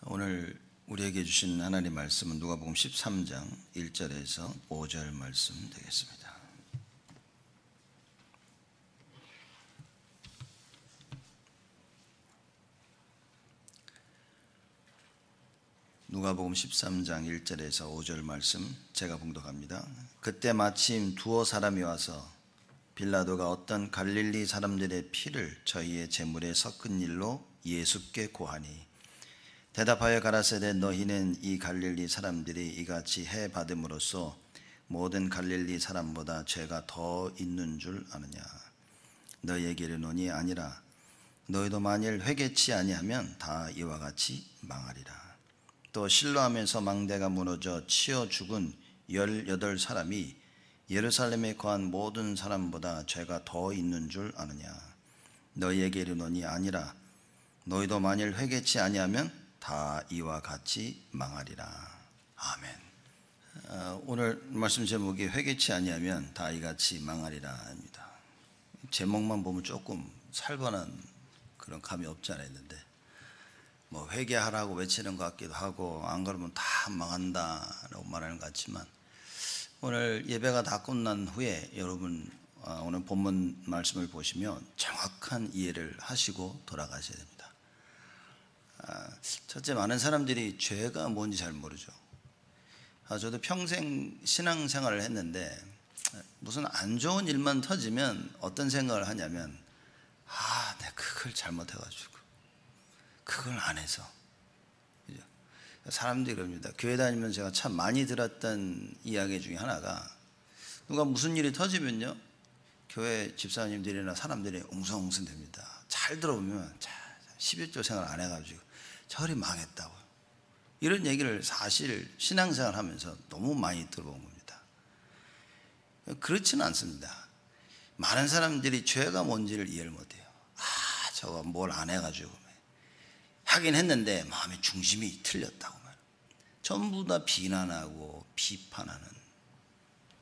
오늘 우리에게 주신 하나님 말씀은 누가복음 13장 1절에서 5절 말씀 되겠습니다. 누가복음 13장 1절에서 5절 말씀 제가 봉독합니다. 그때 마침 두어 사람이 와서 빌라도가 어떤 갈릴리 사람들의 피를 저희의 제물에 섞은 일로 예수께 고하니 대답하여 가라사대 너희는 이 갈릴리 사람들이 이같이 해 받음으로써 모든 갈릴리 사람보다 죄가 더 있는 줄 아느냐. 너희에게 이르노니 아니라 너희도 만일 회개치 아니하면 다 이와 같이 망하리라. 또 실로암에서 망대가 무너져 치여 죽은 18사람이 예루살렘에 거한 모든 사람보다 죄가 더 있는 줄 아느냐. 너희에게 이르노니 아니라 너희도 만일 회개치 아니하면 다 이와 같이 망하리라. 아멘. 오늘 말씀 제목이 회개치 아니하면 다 이같이 망하리라입니다. 제목만 보면 조금 살벌한 그런 감이 없지 않아 있는데 뭐 회개하라고 외치는 것 같기도 하고 안 그러면 다 망한다라고 말하는 것 같지만 오늘 예배가 다 끝난 후에 여러분 오늘 본문 말씀을 보시면 정확한 이해를 하시고 돌아가셔야 됩니다. 첫째, 많은 사람들이 죄가 뭔지 잘 모르죠. 저도 평생 신앙생활을 했는데 무슨 안 좋은 일만 터지면 어떤 생각을 하냐면 내가 그걸 잘못해가지고 그걸 안 해서. 사람들이 그럽니다. 교회 다니면 제가 참 많이 들었던 이야기 중에 하나가 누가 무슨 일이 터지면요 교회 집사님들이나 사람들이 웅성웅성 됩니다. 잘 들어보면 11조 생활 안 해가지고 저리 망했다고 이런 얘기를 사실 신앙생활 하면서 너무 많이 들어본 겁니다. 그렇지는 않습니다. 많은 사람들이 죄가 뭔지를 이해를 못해요. 저거 뭘 안 해가지고 하긴 했는데 마음의 중심이 틀렸다고 말해요. 전부 다 비난하고 비판하는.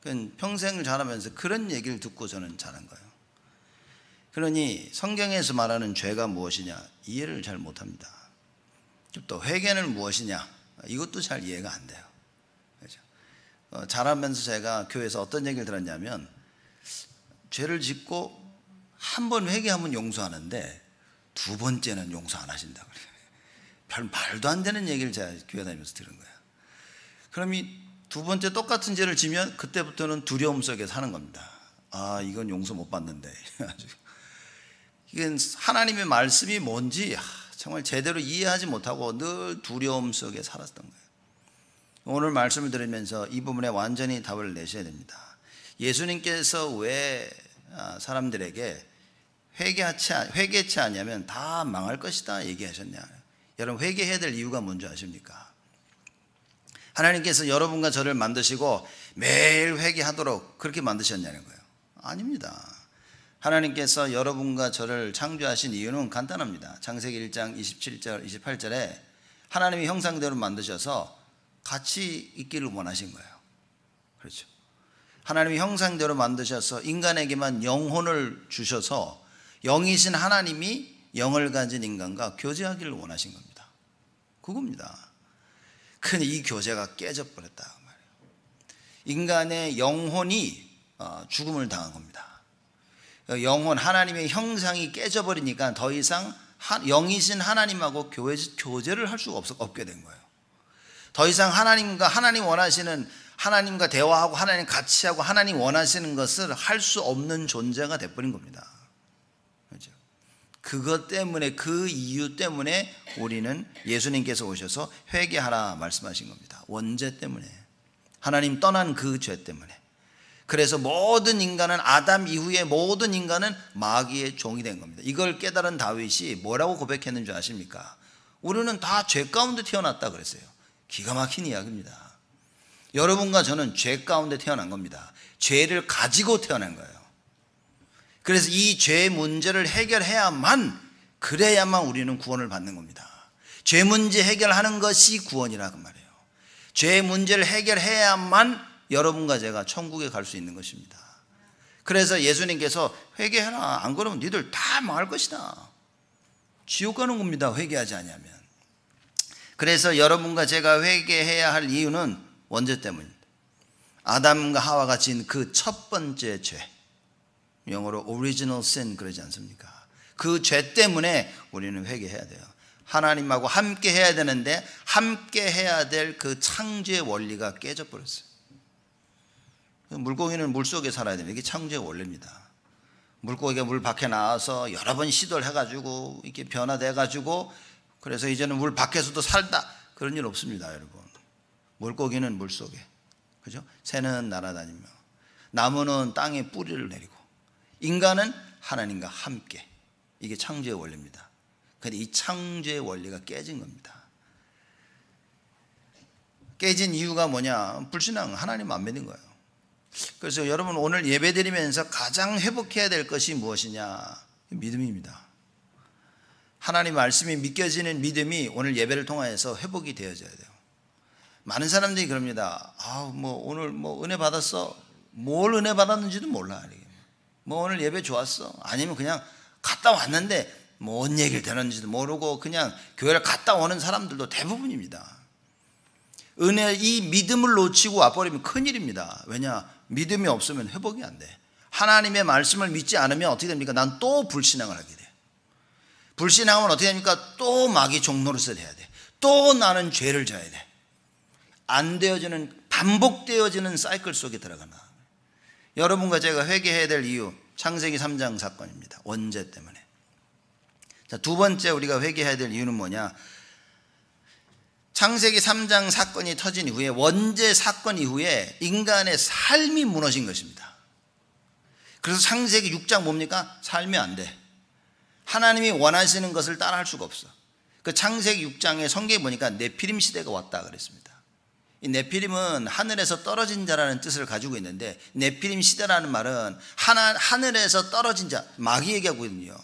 그러니까 평생을 자라면서 그런 얘기를 듣고 저는 자란 거예요. 그러니 성경에서 말하는 죄가 무엇이냐 이해를 잘 못합니다. 또 회개는 무엇이냐 이것도 잘 이해가 안 돼요. 그렇죠? 자라면서 제가 교회에서 어떤 얘기를 들었냐면 죄를 짓고 한 번 회개하면 용서하는데 두 번째는 용서 안 하신다고 그래요. 별 말도 안 되는 얘기를 제가 교회 다니면서 들은 거예요. 그럼 이 두 번째 똑같은 죄를 지면 그때부터는 두려움 속에 사는 겁니다. 이건 용서 못 받는데. 이건 하나님의 말씀이 뭔지 정말 제대로 이해하지 못하고 늘 두려움 속에 살았던 거예요. 오늘 말씀을 들으면서 이 부분에 완전히 답을 내셔야 됩니다. 예수님께서 왜 사람들에게 회개치 아니하면 다 망할 것이다 얘기하셨냐. 여러분 회개해야 될 이유가 뭔지 아십니까? 하나님께서 여러분과 저를 만드시고 매일 회개하도록 그렇게 만드셨냐는 거예요. 아닙니다. 하나님께서 여러분과 저를 창조하신 이유는 간단합니다. 창세기 1장 27절 28절에 하나님의 형상대로 만드셔서 같이 있기를 원하신 거예요. 그렇죠. 하나님의 형상대로 만드셔서 인간에게만 영혼을 주셔서 영이신 하나님이 영을 가진 인간과 교제하기를 원하신 겁니다. 그겁니다. 근데 이 교제가 깨져버렸다 말이에요. 인간의 영혼이 죽음을 당한 겁니다. 영혼 하나님의 형상이 깨져버리니까 더 이상 영이신 하나님하고 교제를 할 수가 없게 된 거예요. 더 이상 하나님 원하시는 하나님과 대화하고 하나님 같이 하고 하나님 원하시는 것을 할 수 없는 존재가 돼버린 겁니다. 그렇죠? 그것 때문에 그 이유 때문에 우리는 예수님께서 오셔서 회개하라 말씀하신 겁니다. 원죄 때문에 하나님 떠난 그 죄 때문에. 그래서 모든 인간은 아담 이후에 모든 인간은 마귀의 종이 된 겁니다. 이걸 깨달은 다윗이 뭐라고 고백했는 줄 아십니까? 우리는 다 죄 가운데 태어났다 그랬어요. 기가 막힌 이야기입니다. 여러분과 저는 죄 가운데 태어난 겁니다. 죄를 가지고 태어난 거예요. 그래서 이 죄 문제를 그래야만 우리는 구원을 받는 겁니다. 죄 문제 해결하는 것이 구원이라 그 말이에요. 죄 문제를 해결해야만 여러분과 제가 천국에 갈 수 있는 것입니다. 그래서 예수님께서 회개해라. 안 그러면 너희들 다 망할 것이다. 지옥 가는 겁니다. 회개하지 않으면. 그래서 여러분과 제가 회개해야 할 이유는 원죄 때문입니다. 아담과 하와가 지은 그 첫 번째 죄, 영어로 original sin 그러지 않습니까? 그 죄 때문에 우리는 회개해야 돼요. 하나님하고 함께 해야 되는데 함께 해야 될 그 창조의 원리가 깨져버렸어요. 물고기는 물속에 살아야 돼요. 이게 창조의 원리입니다. 물고기가 물 밖에 나와서 여러 번 시도를 해가지고 이렇게 변화돼가지고 그래서 이제는 물 밖에서도 살다, 그런 일 없습니다, 여러분. 물고기는 물속에, 그죠? 새는 날아다니며, 나무는 땅에 뿌리를 내리고, 인간은 하나님과 함께. 이게 창조의 원리입니다. 그런데 이 창조의 원리가 깨진 겁니다. 깨진 이유가 뭐냐? 불신앙, 하나님 안 믿는 거예요. 그래서 여러분 오늘 예배드리면서 가장 회복해야 될 것이 무엇이냐? 믿음입니다. 하나님 말씀이 믿겨지는 믿음이 오늘 예배를 통해서 회복이 되어져야 돼요. 많은 사람들이 그럽니다. 오늘 은혜 받았어? 뭘 은혜 받았는지도 몰라. 오늘 예배 좋았어? 아니면 그냥 갔다 왔는데 뭔 얘기를 들었는지도 모르고 그냥 교회를 갔다 오는 사람들도 대부분입니다. 이 믿음을 놓치고 와버리면 큰일입니다. 왜냐? 믿음이 없으면 회복이 안 돼. 하나님의 말씀을 믿지 않으면 어떻게 됩니까? 난 또 불신앙을 하게 돼. 불신앙하면 어떻게 됩니까? 또 마귀 종노릇을 해야 돼. 또 나는 죄를 져야 돼. 안 되어지는, 반복되어지는 사이클 속에 들어가나. 여러분과 제가 회개해야 될 이유, 창세기 3장 사건입니다. 원죄 때문에. 자, 두 번째 우리가 회개해야 될 이유는 뭐냐? 창세기 3장 사건이 터진 이후에, 원죄 사건 이후에 인간의 삶이 무너진 것입니다. 그래서 창세기 6장 뭡니까? 살면 안 돼. 하나님이 원하시는 것을 따라할 수가 없어. 그 창세기 6장에 성경에 보니까 네피림 시대가 왔다 그랬습니다. 이 네피림은 하늘에서 떨어진 자라는 뜻을 가지고 있는데, 네피림 시대라는 말은 하늘에서 떨어진 자, 마귀 얘기하고 있거든요.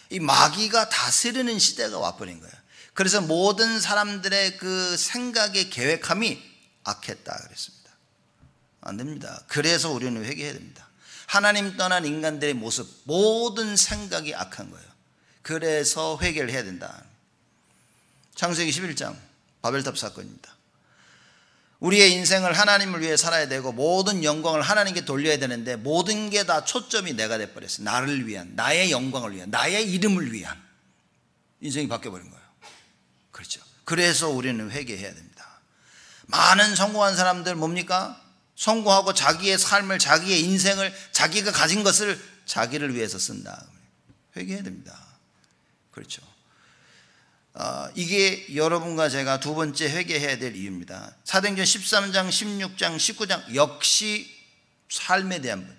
이 마귀가 다스리는 시대가 와버린 거예요. 그래서 모든 사람들의 그 생각의 계획함이 악했다 그랬습니다. 안 됩니다. 그래서 우리는 회개해야 됩니다. 하나님 떠난 인간들의 모습, 모든 생각이 악한 거예요. 그래서 회개를 해야 된다. 창세기 11장 바벨탑 사건입니다. 우리의 인생을 하나님을 위해 살아야 되고 모든 영광을 하나님께 돌려야 되는데 모든 게 다 초점이 내가 돼버렸어요. 나를 위한, 나의 영광을 위한, 나의 이름을 위한 인생이 바뀌어버린 거예요. 그렇죠. 그래서 우리는 회개해야 됩니다. 많은 성공한 사람들 뭡니까? 성공하고 자기의 삶을, 자기의 인생을, 자기가 가진 것을 자기를 위해서 쓴다. 회개해야 됩니다. 그렇죠. 이게 여러분과 제가 두 번째 회개해야 될 이유입니다. 사도행전 13장, 16장, 19장 역시 삶에 대한 분.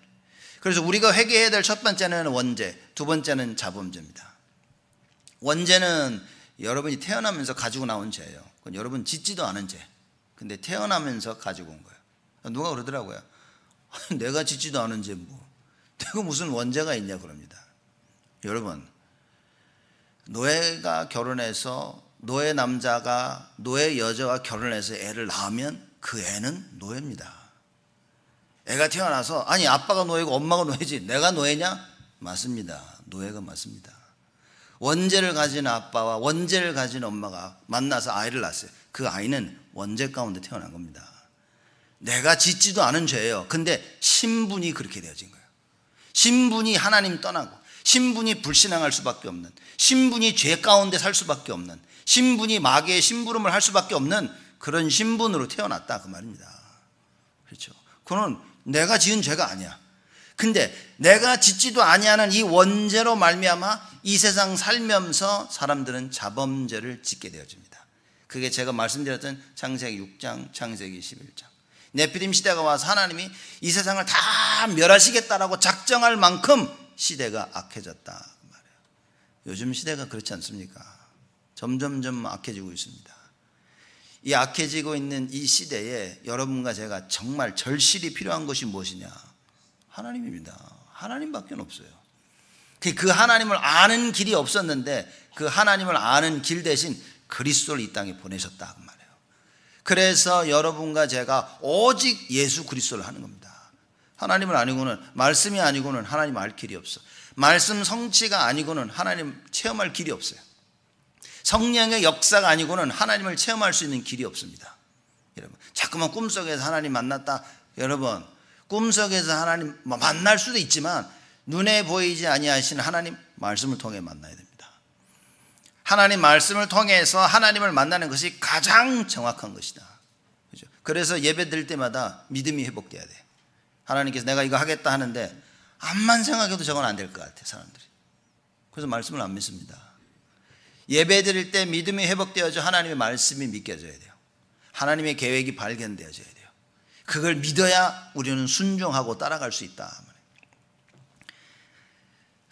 그래서 우리가 회개해야 될 첫 번째는 원죄, 두 번째는 자범죄입니다. 원죄는 여러분이 태어나면서 가지고 나온 죄예요. 그건 여러분 짓지도 않은 죄. 근데 태어나면서 가지고 온 거예요. 누가 그러더라고요. 내가 짓지도 않은 죄 내가 무슨 원죄가 있냐 그럽니다. 여러분, 노예가 결혼해서 노예 남자가 노예 여자와 결혼해서 애를 낳으면 그 애는 노예입니다. 애가 태어나서 아니 아빠가 노예고 엄마가 노예지 내가 노예냐? 맞습니다. 노예가 맞습니다. 원죄를 가진 아빠와 원죄를 가진 엄마가 만나서 아이를 낳았어요. 그 아이는 원죄 가운데 태어난 겁니다. 내가 짓지도 않은 죄예요. 근데 신분이 그렇게 되어진 거예요. 신분이 하나님 떠나고, 신분이 불신앙할 수밖에 없는, 신분이 죄 가운데 살 수밖에 없는, 신분이 마귀의 심부름을 할 수밖에 없는 그런 신분으로 태어났다 그 말입니다. 그렇죠. 그건 내가 지은 죄가 아니야. 근데 내가 짓지도 아니하는 이 원죄로 말미암아 이 세상 살면서 사람들은 자범죄를 짓게 되어집니다. 그게 제가 말씀드렸던 창세기 6장, 창세기 11장. 네피림 시대가 와서 하나님이 이 세상을 다 멸하시겠다라고 작정할 만큼 시대가 악해졌다 말이에요. 요즘 시대가 그렇지 않습니까? 점점점 악해지고 있습니다. 이 악해지고 있는 이 시대에 여러분과 제가 정말 절실히 필요한 것이 무엇이냐? 하나님입니다. 하나님밖에 없어요. 그 하나님을 아는 길이 없었는데 그 하나님을 아는 길 대신 그리스도를 이 땅에 보내셨다 그 말이에요. 그래서 여러분과 제가 오직 예수 그리스도를 하는 겁니다. 하나님을 아니고는, 말씀이 아니고는 하나님 알 길이 없어. 말씀 성취가 아니고는 하나님 체험할 길이 없어요. 성령의 역사가 아니고는 하나님을 체험할 수 있는 길이 없습니다. 여러분, 자꾸만 꿈속에서 하나님 만났다. 여러분, 꿈속에서 하나님 만날 수도 있지만 눈에 보이지 아니하시는 하나님 말씀을 통해 만나야 됩니다. 하나님 말씀을 통해서 하나님을 만나는 것이 가장 정확한 것이다. 그죠? 그래서 예배 드릴 때마다 믿음이 회복돼야 돼. 하나님께서 내가 이거 하겠다 하는데 암만 생각해도 저건 안 될 것 같아, 사람들이. 그래서 말씀을 안 믿습니다. 예배 드릴 때 믿음이 회복되어져 하나님의 말씀이 믿겨져야 돼요. 하나님의 계획이 발견되어져야 돼요. 그걸 믿어야 우리는 순종하고 따라갈 수 있다.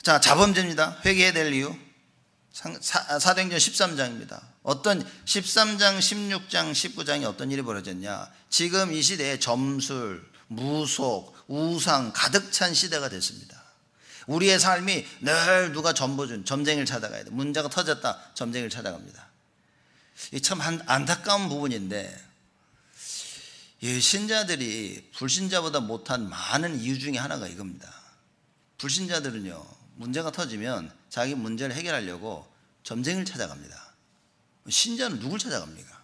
자, 자범죄입니다. 회개해야 될 이유. 사도행전 13장입니다. 어떤 13장, 16장, 19장이 어떤 일이 벌어졌냐. 지금 이 시대에 점술, 무속, 우상 가득 찬 시대가 됐습니다. 우리의 삶이 늘 누가 전보준, 점쟁이를 찾아가야 돼. 문제가 터졌다, 점쟁이를 찾아갑니다. 이게 참 안타까운 부분인데, 이 신자들이 불신자보다 못한 많은 이유 중에 하나가 이겁니다. 불신자들은요, 문제가 터지면 자기 문제를 해결하려고 점쟁이를 찾아갑니다. 신자는 누굴 찾아갑니까?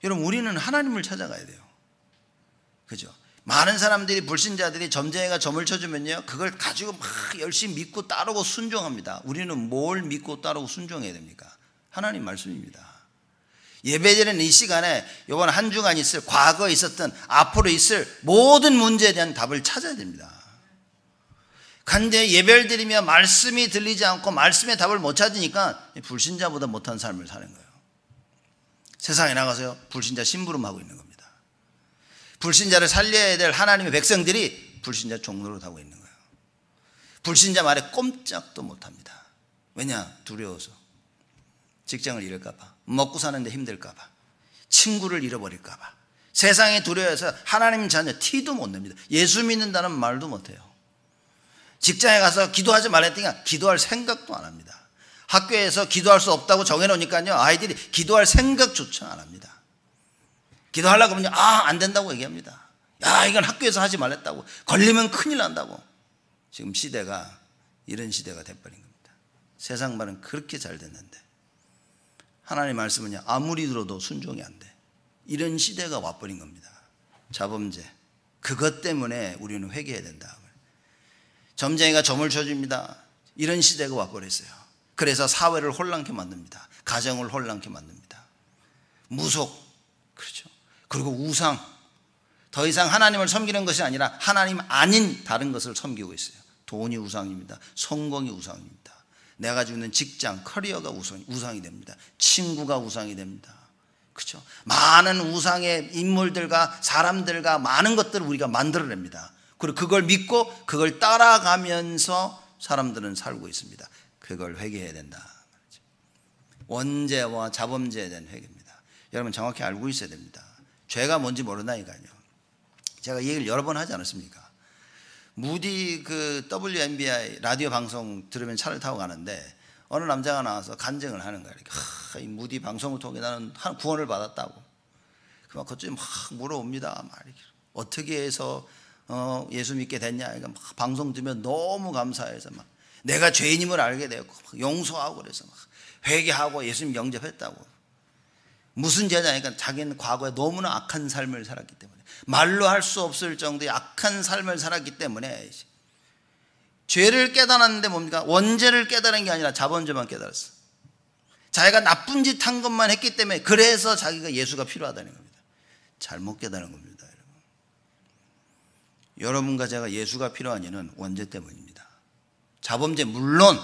여러분, 우리는 하나님을 찾아가야 돼요. 그죠? 많은 사람들이, 불신자들이 점쟁이가 점을 쳐주면요, 그걸 가지고 막 열심히 믿고 따르고 순종합니다. 우리는 뭘 믿고 따르고 순종해야 됩니까? 하나님 말씀입니다. 예배드리는 이 시간에 이번 한 주간 있을, 과거에 있었던, 앞으로 있을 모든 문제에 대한 답을 찾아야 됩니다. 근데 예배를 드리며 말씀이 들리지 않고 말씀의 답을 못 찾으니까 불신자보다 못한 삶을 사는 거예요. 세상에 나가서요, 불신자 심부름하고 있는 겁니다. 불신자를 살려야 될 하나님의 백성들이 불신자 종로를 하고 있는 거예요. 불신자 말에 꼼짝도 못합니다. 왜냐? 두려워서. 직장을 잃을까 봐, 먹고 사는데 힘들까 봐, 친구를 잃어버릴까 봐, 세상에 두려워해서 하나님 자녀 티도 못 냅니다. 예수 믿는다는 말도 못해요. 직장에 가서 기도하지 말랬더니 기도할 생각도 안 합니다. 학교에서 기도할 수 없다고 정해놓으니까요, 아이들이 기도할 생각조차 안 합니다. 기도하려고 하면 안 된다고 얘기합니다. 야, 이건 학교에서 하지 말랬다고, 걸리면 큰일 난다고. 지금 시대가 이런 시대가 돼버린 겁니다. 세상 말은 그렇게 잘 됐는데 하나님 말씀은요, 아무리 들어도 순종이 안 돼. 이런 시대가 와버린 겁니다. 자범죄, 그것 때문에 우리는 회개해야 된다. 점쟁이가 점을 쳐줍니다. 이런 시대가 와버렸어요. 그래서 사회를 혼란케 만듭니다. 가정을 혼란케 만듭니다. 무속, 그렇죠. 그리고 우상, 더 이상 하나님을 섬기는 것이 아니라 하나님 아닌 다른 것을 섬기고 있어요. 돈이 우상입니다. 성공이 우상입니다. 내가 가지고 있는 직장, 커리어가 우상이 됩니다. 친구가 우상이 됩니다. 그렇죠. 많은 우상의 인물들과 사람들과 많은 것들을 우리가 만들어냅니다. 그리고 그걸 믿고 그걸 따라가면서 사람들은 살고 있습니다. 그걸 회개해야 된다. 원죄와 자범죄에 대한 회개입니다. 여러분 정확히 알고 있어야 됩니다. 죄가 뭔지 모른다니까요. 제가 이 얘기를 여러 번 하지 않았습니까? 무디 그 WMBI 라디오 방송 들으면 차를 타고 가는데 어느 남자가 나와서 간증을 하는 거예요. 이 무디 방송을 통해 나는 한 구원을 받았다고. 그막 그쪽에 막 물어봅니다. 어떻게 해서 예수 믿게 됐냐? 그러니까 막 방송 들으면 너무 감사해서 막 내가 죄인임을 알게 되었고 용서하고 그래서 막 회개하고 예수님 영접했다고. 무슨 죄냐? 그러니까 자기는 과거에 너무나 악한 삶을 살았기 때문에, 말로 할 수 없을 정도의 악한 삶을 살았기 때문에 죄를 깨달았는데 뭡니까? 원죄를 깨달은 게 아니라 자범죄만 깨달았어. 자기가 나쁜 짓 한 것만 했기 때문에, 그래서 자기가 예수가 필요하다는 겁니다. 잘못 깨달은 겁니다. 여러분과 제가 예수가 필요한 이유는 원죄 때문입니다. 자범죄, 물론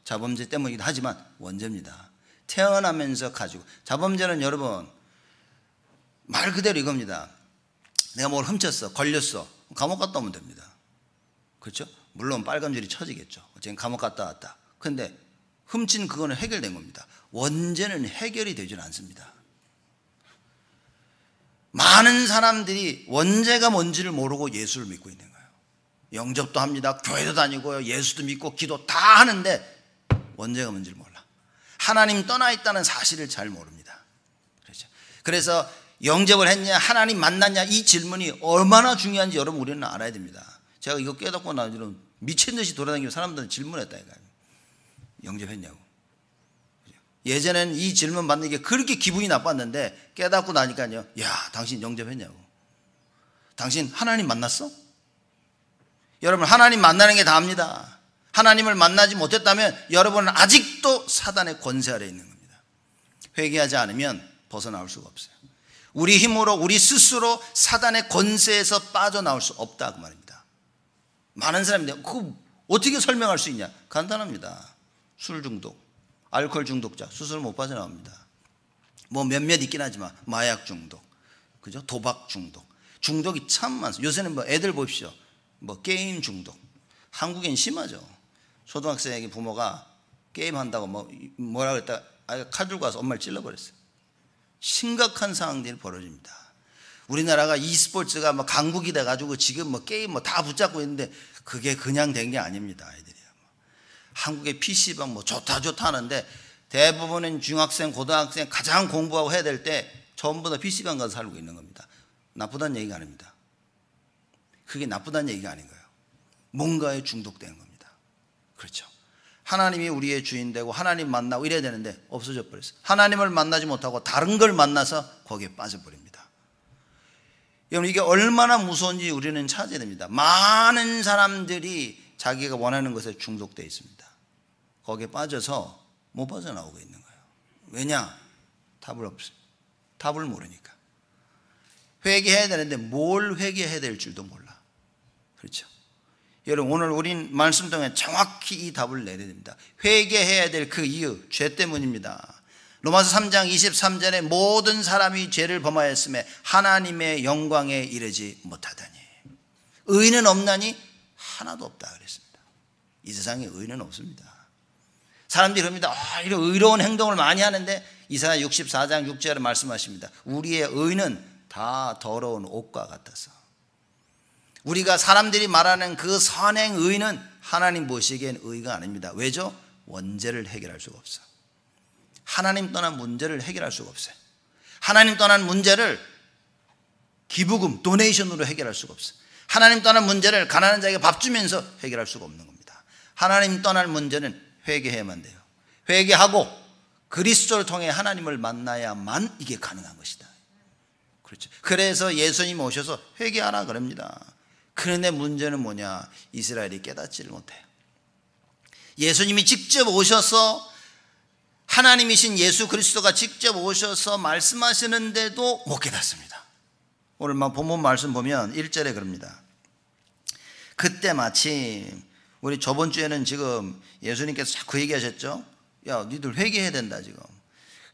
자범죄 때문이기도 하지만 원죄입니다. 태어나면서 가지고, 자범죄는 여러분 말 그대로 이겁니다. 내가 뭘 훔쳤어, 걸렸어, 감옥 갔다 오면 됩니다. 그렇죠? 물론 빨간 줄이 쳐지겠죠. 어쨌든 감옥 갔다 왔다. 그런데 훔친 그거는 해결된 겁니다. 원죄는 해결이 되지는 않습니다. 많은 사람들이 원죄가 뭔지를 모르고 예수를 믿고 있는 거예요. 영접도 합니다. 교회도 다니고요. 예수도 믿고 기도 다 하는데 원죄가 뭔지를 몰라. 하나님 떠나 있다는 사실을 잘 모릅니다. 그렇죠? 그래서 영접을 했냐, 하나님 만났냐, 이 질문이 얼마나 중요한지 여러분 우리는 알아야 됩니다. 제가 이거 깨닫고 나서 미친 듯이 돌아다니면서 사람들은 질문했다니까요. 영접했냐고. 예전에는 이 질문 받는 게 그렇게 기분이 나빴는데 깨닫고 나니까요. 야, 당신 영접했냐고. 당신 하나님 만났어? 여러분, 하나님 만나는 게 다입니다. 하나님을 만나지 못했다면 여러분은 아직도 사단의 권세 아래 있는 겁니다. 회개하지 않으면 벗어나올 수가 없어요. 우리 힘으로 우리 스스로 사단의 권세에서 빠져나올 수 없다 그 말입니다. 많은 사람들이 그거 어떻게 설명할 수 있냐? 간단합니다. 술 중독, 알코올 중독자 스스로 못 빠져나옵니다. 뭐 몇몇 있긴 하지만 마약 중독, 그죠? 도박 중독, 중독이 참 많습니다. 요새는 뭐 애들 보십시오. 뭐 게임 중독. 한국엔 심하죠. 초등학생에게 부모가 게임 한다고 뭐라 그랬다 아이가 칼 들고 와서 엄마를 찔러버렸어요. 심각한 상황들이 벌어집니다. 우리나라가 e스포츠가 뭐 강국이 돼가지고 지금 뭐 게임 뭐 다 붙잡고 있는데 그게 그냥 된 게 아닙니다. 아이들이 한국의 PC방 뭐 좋다 하는데 대부분은 중학생, 고등학생 가장 공부하고 해야 될 때 전부 다 PC방 가서 살고 있는 겁니다. 나쁘다는 얘기가 아닙니다. 그게 나쁘다는 얘기가 아닌 거예요. 뭔가에 중독된 겁니다. 그렇죠. 하나님이 우리의 주인 되고 하나님 만나고 이래야 되는데 없어져 버렸어요. 하나님을 만나지 못하고 다른 걸 만나서 거기에 빠져버립니다. 여러분, 이게 얼마나 무서운지 우리는 찾아야 됩니다. 많은 사람들이 자기가 원하는 것에 중독되어 있습니다. 거기에 빠져서 못 빠져나오고 있는 거예요. 왜냐? 답을 없어요. 답을 모르니까. 회개해야 되는데 뭘 회개해야 될 줄도 몰라. 그렇죠. 여러분, 오늘 우린 말씀 통해 정확히 이 답을 내려야 됩니다. 회개해야 될 그 이유, 죄 때문입니다. 로마서 3장 23절에 모든 사람이 죄를 범하였음에 하나님의 영광에 이르지 못하다니. 의인은 없나니 하나도 없다 그랬습니다. 이 세상에 의인은 없습니다. 사람들이 그럽니다. 이런 의로운 행동을 많이 하는데 이사야 64장 6절에 말씀하십니다. 우리의 의는 다 더러운 옷과 같아서. 우리가 사람들이 말하는 그 선행 의는 하나님 보시기엔 의가 아닙니다. 왜죠? 원죄를 해결할 수가 없어. 하나님 떠난 문제를 해결할 수가 없어요. 하나님 떠난 문제를 기부금, 도네이션으로 해결할 수가 없어요. 하나님 떠난 문제를 가난한 자에게 밥 주면서 해결할 수가 없는 겁니다. 하나님 떠난 문제는 회개해야만 돼요. 회개하고 그리스도를 통해 하나님을 만나야만 이게 가능한 것이다. 그렇죠. 그래서 예수님 오셔서 회개하라 그럽니다. 그런데 문제는 뭐냐? 이스라엘이 깨닫지를 못해요. 예수님이 직접 오셔서 하나님이신 예수 그리스도가 직접 오셔서 말씀하시는데도 못 깨닫습니다. 오늘 본문 말씀 보면 1절에 그럽니다. 그때 마침 우리 저번 주에는 지금 예수님께서 자꾸 얘기하셨죠. 야, 니들 회개해야 된다 지금.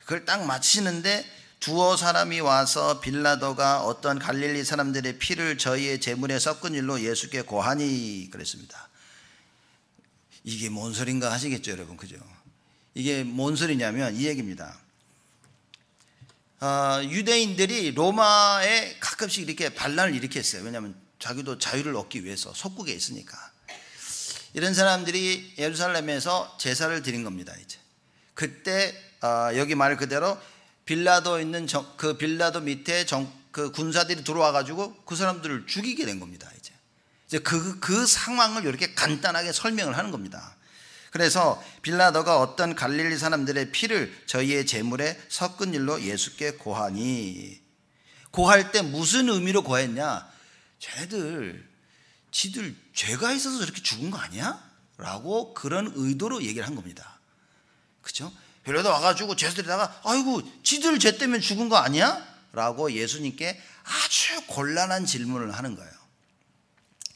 그걸 딱 마치는데 두어 사람이 와서 빌라도가 어떤 갈릴리 사람들의 피를 저희의 제물에 섞은 일로 예수께 고하니 그랬습니다. 이게 뭔 소린가 하시겠죠 여러분, 그죠? 이게 뭔 소리냐면 이 얘기입니다. 유대인들이 로마에 가끔씩 이렇게 반란을 일으켰어요. 왜냐하면 자기도 자유를 얻기 위해서 속국에 있으니까. 이런 사람들이 예루살렘에서 제사를 드린 겁니다. 이제 그때 여기 말 그대로 빌라도 있는 그 빌라도 밑에 그 군사들이 들어와 가지고 그 사람들을 죽이게 된 겁니다. 이제 그 상황을 이렇게 간단하게 설명을 하는 겁니다. 그래서 빌라도가 어떤 갈릴리 사람들의 피를 저희의 제물에 섞은 일로 예수께 고하니. 고할 때 무슨 의미로 고했냐? 지들 죄가 있어서 저렇게 죽은 거 아니야? 라고 그런 의도로 얘기를 한 겁니다. 그렇죠? 빌라도 와가지고 죄수들에다가 아이고 지들 죄 때문에 죽은 거 아니야? 라고 예수님께 아주 곤란한 질문을 하는 거예요.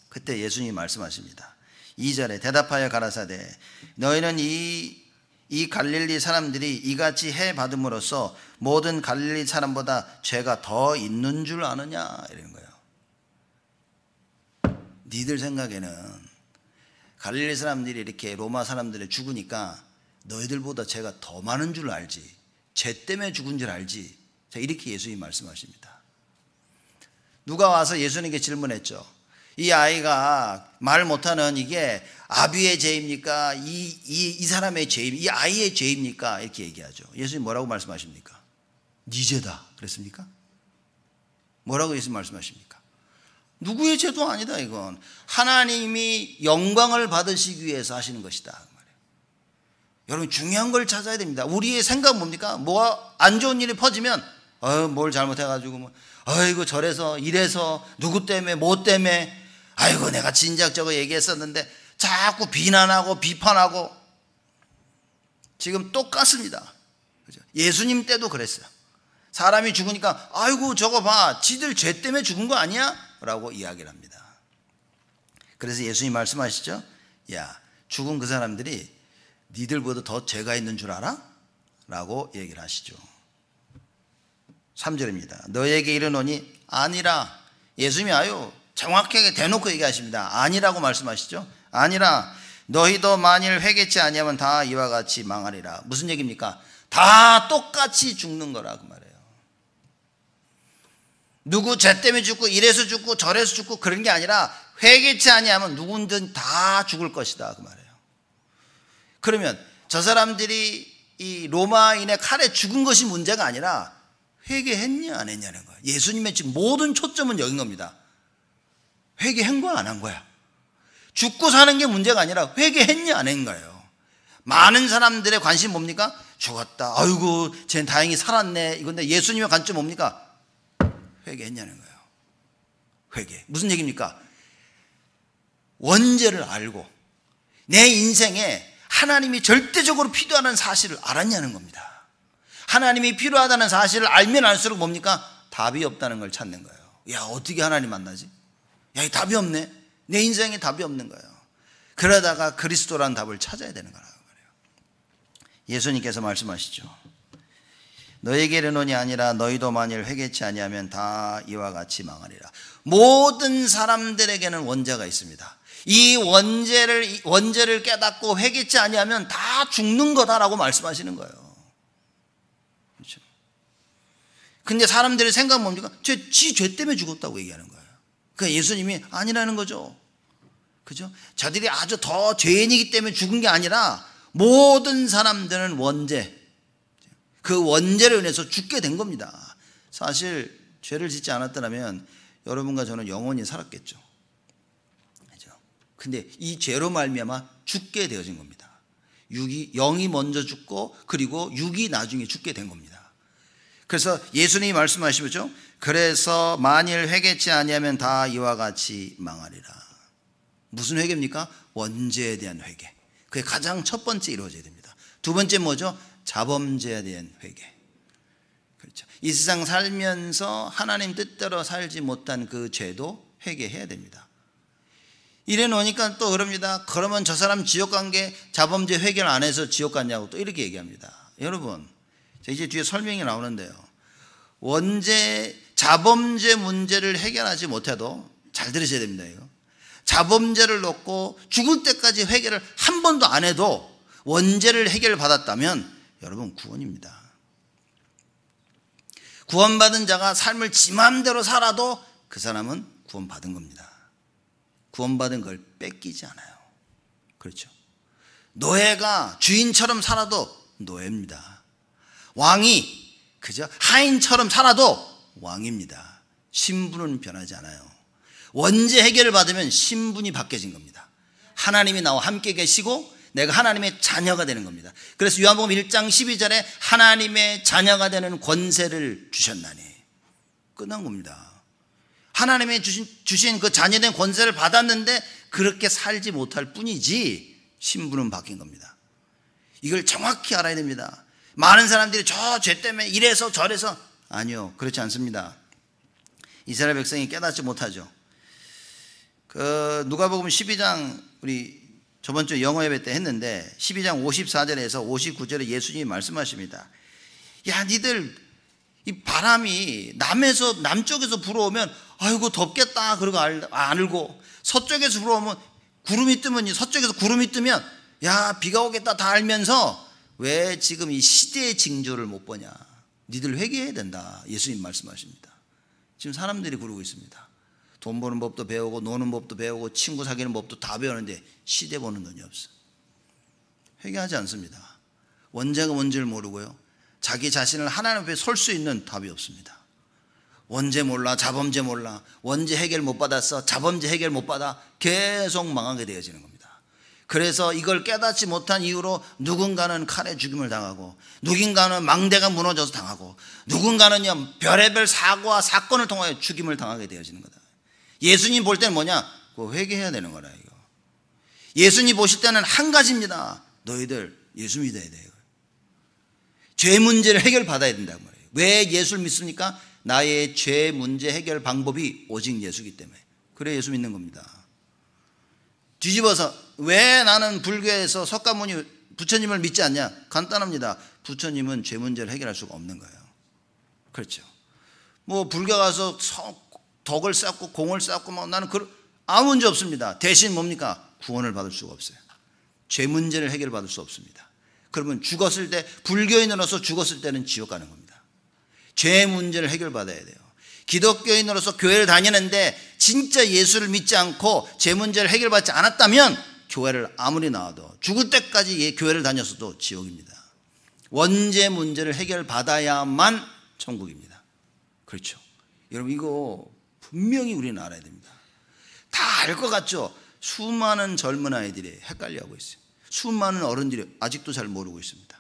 그때 예수님이 말씀하십니다. 2절에 대답하여 가라사대 너희는 이 갈릴리 사람들이 이같이 해 받음으로써 모든 갈릴리 사람보다 죄가 더 있는 줄 아느냐 이런 거예요. 니들 생각에는 갈릴리 사람들이 이렇게 로마 사람들이 죽으니까 너희들보다 죄가 더 많은 줄 알지, 죄 때문에 죽은 줄 알지. 자, 이렇게 예수님이 말씀하십니다. 누가 와서 예수님께 질문했죠. 이 아이가 말 못하는 이게 아비의 죄입니까? 이 사람의 죄입니까? 이 아이의 죄입니까? 이렇게 얘기하죠. 예수님 뭐라고 말씀하십니까? 네 죄다 그랬습니까? 뭐라고 예수님 말씀하십니까? 누구의 죄도 아니다. 이건 하나님이 영광을 받으시기 위해서 하시는 것이다. 여러분 중요한 걸 찾아야 됩니다. 우리의 생각은 뭡니까? 뭐가 안 좋은 일이 퍼지면 뭘 잘못해가지고 뭐 아이고 저래서 이래서 누구 때문에 뭐 때문에 아이고 내가 진작 저거 얘기했었는데 자꾸 비난하고 비판하고. 지금 똑같습니다. 그죠? 예수님 때도 그랬어요. 사람이 죽으니까 아이고 저거 봐 지들 죄 때문에 죽은 거 아니야? 라고 이야기를 합니다. 그래서 예수님 말씀하시죠. 야 죽은 그 사람들이 니들보다 더 죄가 있는 줄 알아? 라고 얘기를 하시죠. 3절입니다. 너에게 이르노니 아니라. 예수님이 아유 정확하게 대놓고 얘기하십니다. 아니라고 말씀하시죠. 아니라 너희도 만일 회개치 아니하면 다 이와 같이 망하리라. 무슨 얘기입니까? 다 똑같이 죽는 거라 그 말이에요. 누구 죄 때문에 죽고 이래서 죽고 저래서 죽고 그런 게 아니라 회개치 아니하면 누구든 다 죽을 것이다 그 말이에요. 그러면 저 사람들이 이 로마인의 칼에 죽은 것이 문제가 아니라 회개했냐 안 했냐는 거예요. 예수님의 지금 모든 초점은 여긴 겁니다. 회개한 거야 안 한 거야. 죽고 사는 게 문제가 아니라 회개했냐 안 한 거예요. 많은 사람들의 관심 뭡니까? 죽었다. 아이고 쟤는 다행히 살았네. 이건데 예수님의 관점 뭡니까? 회개했냐는 거예요. 회개. 무슨 얘기입니까? 원죄를 알고 내 인생에 하나님이 절대적으로 필요하다는 사실을 알았냐는 겁니다. 하나님이 필요하다는 사실을 알면 알수록 뭡니까? 답이 없다는 걸 찾는 거예요. 야 어떻게 하나님 만나지? 야 이 답이 없네. 내 인생에 답이 없는 거예요. 그러다가 그리스도라는 답을 찾아야 되는 거라고 말해요. 예수님께서 말씀하시죠. 너에게 이르노니 아니라 너희도 만일 회개치 아니하면 다 이와 같이 망하리라. 모든 사람들에게는 원죄가 있습니다. 이 원죄를 깨닫고 회개치 아니하면 다 죽는 거다라고 말씀하시는 거예요. 그렇죠? 근데 사람들의 생각은 뭡니까? 지 죄 때문에 죽었다고 얘기하는 거예요. 그러니까 예수님이 아니라는 거죠. 그죠? 저들이 아주 더 죄인이기 때문에 죽은 게 아니라 모든 사람들은 원죄, 그 원죄로 인해서 죽게 된 겁니다. 사실 죄를 짓지 않았더라면 여러분과 저는 영원히 살았겠죠. 그죠? 근데 이 죄로 말미암아 죽게 되어진 겁니다. 영이 먼저 죽고 그리고 육이 나중에 죽게 된 겁니다. 그래서 예수님이 말씀하시죠. 그래서 만일 회개치 아니하면 다 이와 같이 망하리라. 무슨 회개입니까? 원죄에 대한 회개. 그게 가장 첫 번째 이루어져야 됩니다. 두 번째 뭐죠? 자범죄에 대한 회개. 그렇죠. 이 세상 살면서 하나님 뜻대로 살지 못한 그 죄도 회개해야 됩니다. 이래 놓으니까 또 그럽니다. 그러면 저 사람 지옥 간 게 자범죄 회개를 안 해서 지옥 갔냐고 또 이렇게 얘기합니다. 여러분, 이제 뒤에 설명이 나오는데요. 자범죄 문제를 해결하지 못해도 잘 들으셔야 됩니다. 이거. 자범죄를 놓고 죽을 때까지 회개를 한 번도 안 해도 원죄를 해결받았다면 여러분 구원입니다. 구원받은 자가 삶을 지 맘대로 살아도 그 사람은 구원받은 겁니다. 구원받은 걸 뺏기지 않아요. 그렇죠. 노예가 주인처럼 살아도 노예입니다. 왕이 그죠? 하인처럼 살아도 왕입니다. 신분은 변하지 않아요. 원죄 해결을 받으면 신분이 바뀌어진 겁니다. 하나님이 나와 함께 계시고 내가 하나님의 자녀가 되는 겁니다. 그래서 요한복음 1장 12절에 하나님의 자녀가 되는 권세를 주셨나니 끝난 겁니다. 하나님의 주신 그 자녀된 권세를 받았는데 그렇게 살지 못할 뿐이지 신분은 바뀐 겁니다. 이걸 정확히 알아야 됩니다. 많은 사람들이 저 죄 때문에 이래서 저래서 아니요, 그렇지 않습니다. 이스라엘 백성이 깨닫지 못하죠. 누가복음 12장 우리 저번 주 영어 예배 때 했는데 12장 54절에서 59절에 예수님이 말씀하십니다. 야, 니들 이 바람이 남쪽에서 불어오면 아이고 덥겠다 그러고 알고 서쪽에서 불어오면 구름이 뜨면 서쪽에서 구름이 뜨면 야 비가 오겠다 다 알면서 왜 지금 이 시대의 징조를 못 보냐. 니들 회개해야 된다. 예수님 말씀하십니다. 지금 사람들이 그러고 있습니다. 돈 버는 법도 배우고 노는 법도 배우고 친구 사귀는 법도 다 배우는데 시대 보는 눈이 없어. 회개하지 않습니다. 원죄가 뭔지를 모르고요. 자기 자신을 하나님 앞에 설 수 있는 답이 없습니다. 원죄 몰라, 자범죄 몰라, 원죄 해결 못 받았어, 자범죄 해결 못 받아 계속 망하게 되어지는 겁니다. 그래서 이걸 깨닫지 못한 이유로 누군가는 칼에 죽임을 당하고, 누군가는 망대가 무너져서 당하고, 누군가는요 별의별 사고와 사건을 통하여 죽임을 당하게 되어지는 거다. 예수님 볼 때는 뭐냐? 그거 회개해야 되는 거라. 이거 예수님 보실 때는 한 가지입니다. 너희들 예수 믿어야 돼요. 죄 문제를 해결받아야 된다고 말해요. 왜 예수를 믿습니까? 나의 죄 문제 해결 방법이 오직 예수이기 때문에. 그래 예수 믿는 겁니다. 뒤집어서 왜 나는 불교에서 석가모니 부처님을 믿지 않냐? 간단합니다. 부처님은 죄 문제를 해결할 수가 없는 거예요. 그렇죠. 뭐 불교 가서 덕을 쌓고 공을 쌓고 뭐 나는 아무 문제 없습니다. 대신 뭡니까? 구원을 받을 수가 없어요. 죄 문제를 해결받을 수 없습니다. 그러면 죽었을 때, 불교인으로서 죽었을 때는 지옥 가는 겁니다. 죄 문제를 해결받아야 돼요. 기독교인으로서 교회를 다니는데 진짜 예수를 믿지 않고 죄 문제를 해결받지 않았다면 교회를 아무리 나와도 죽을 때까지 교회를 다녔어도 지옥입니다. 원죄 문제를 해결받아야만 천국입니다. 그렇죠. 여러분 이거 분명히 우리는 알아야 됩니다. 다 알 것 같죠? 수많은 젊은 아이들이 헷갈려하고 있어요. 수많은 어른들이 아직도 잘 모르고 있습니다.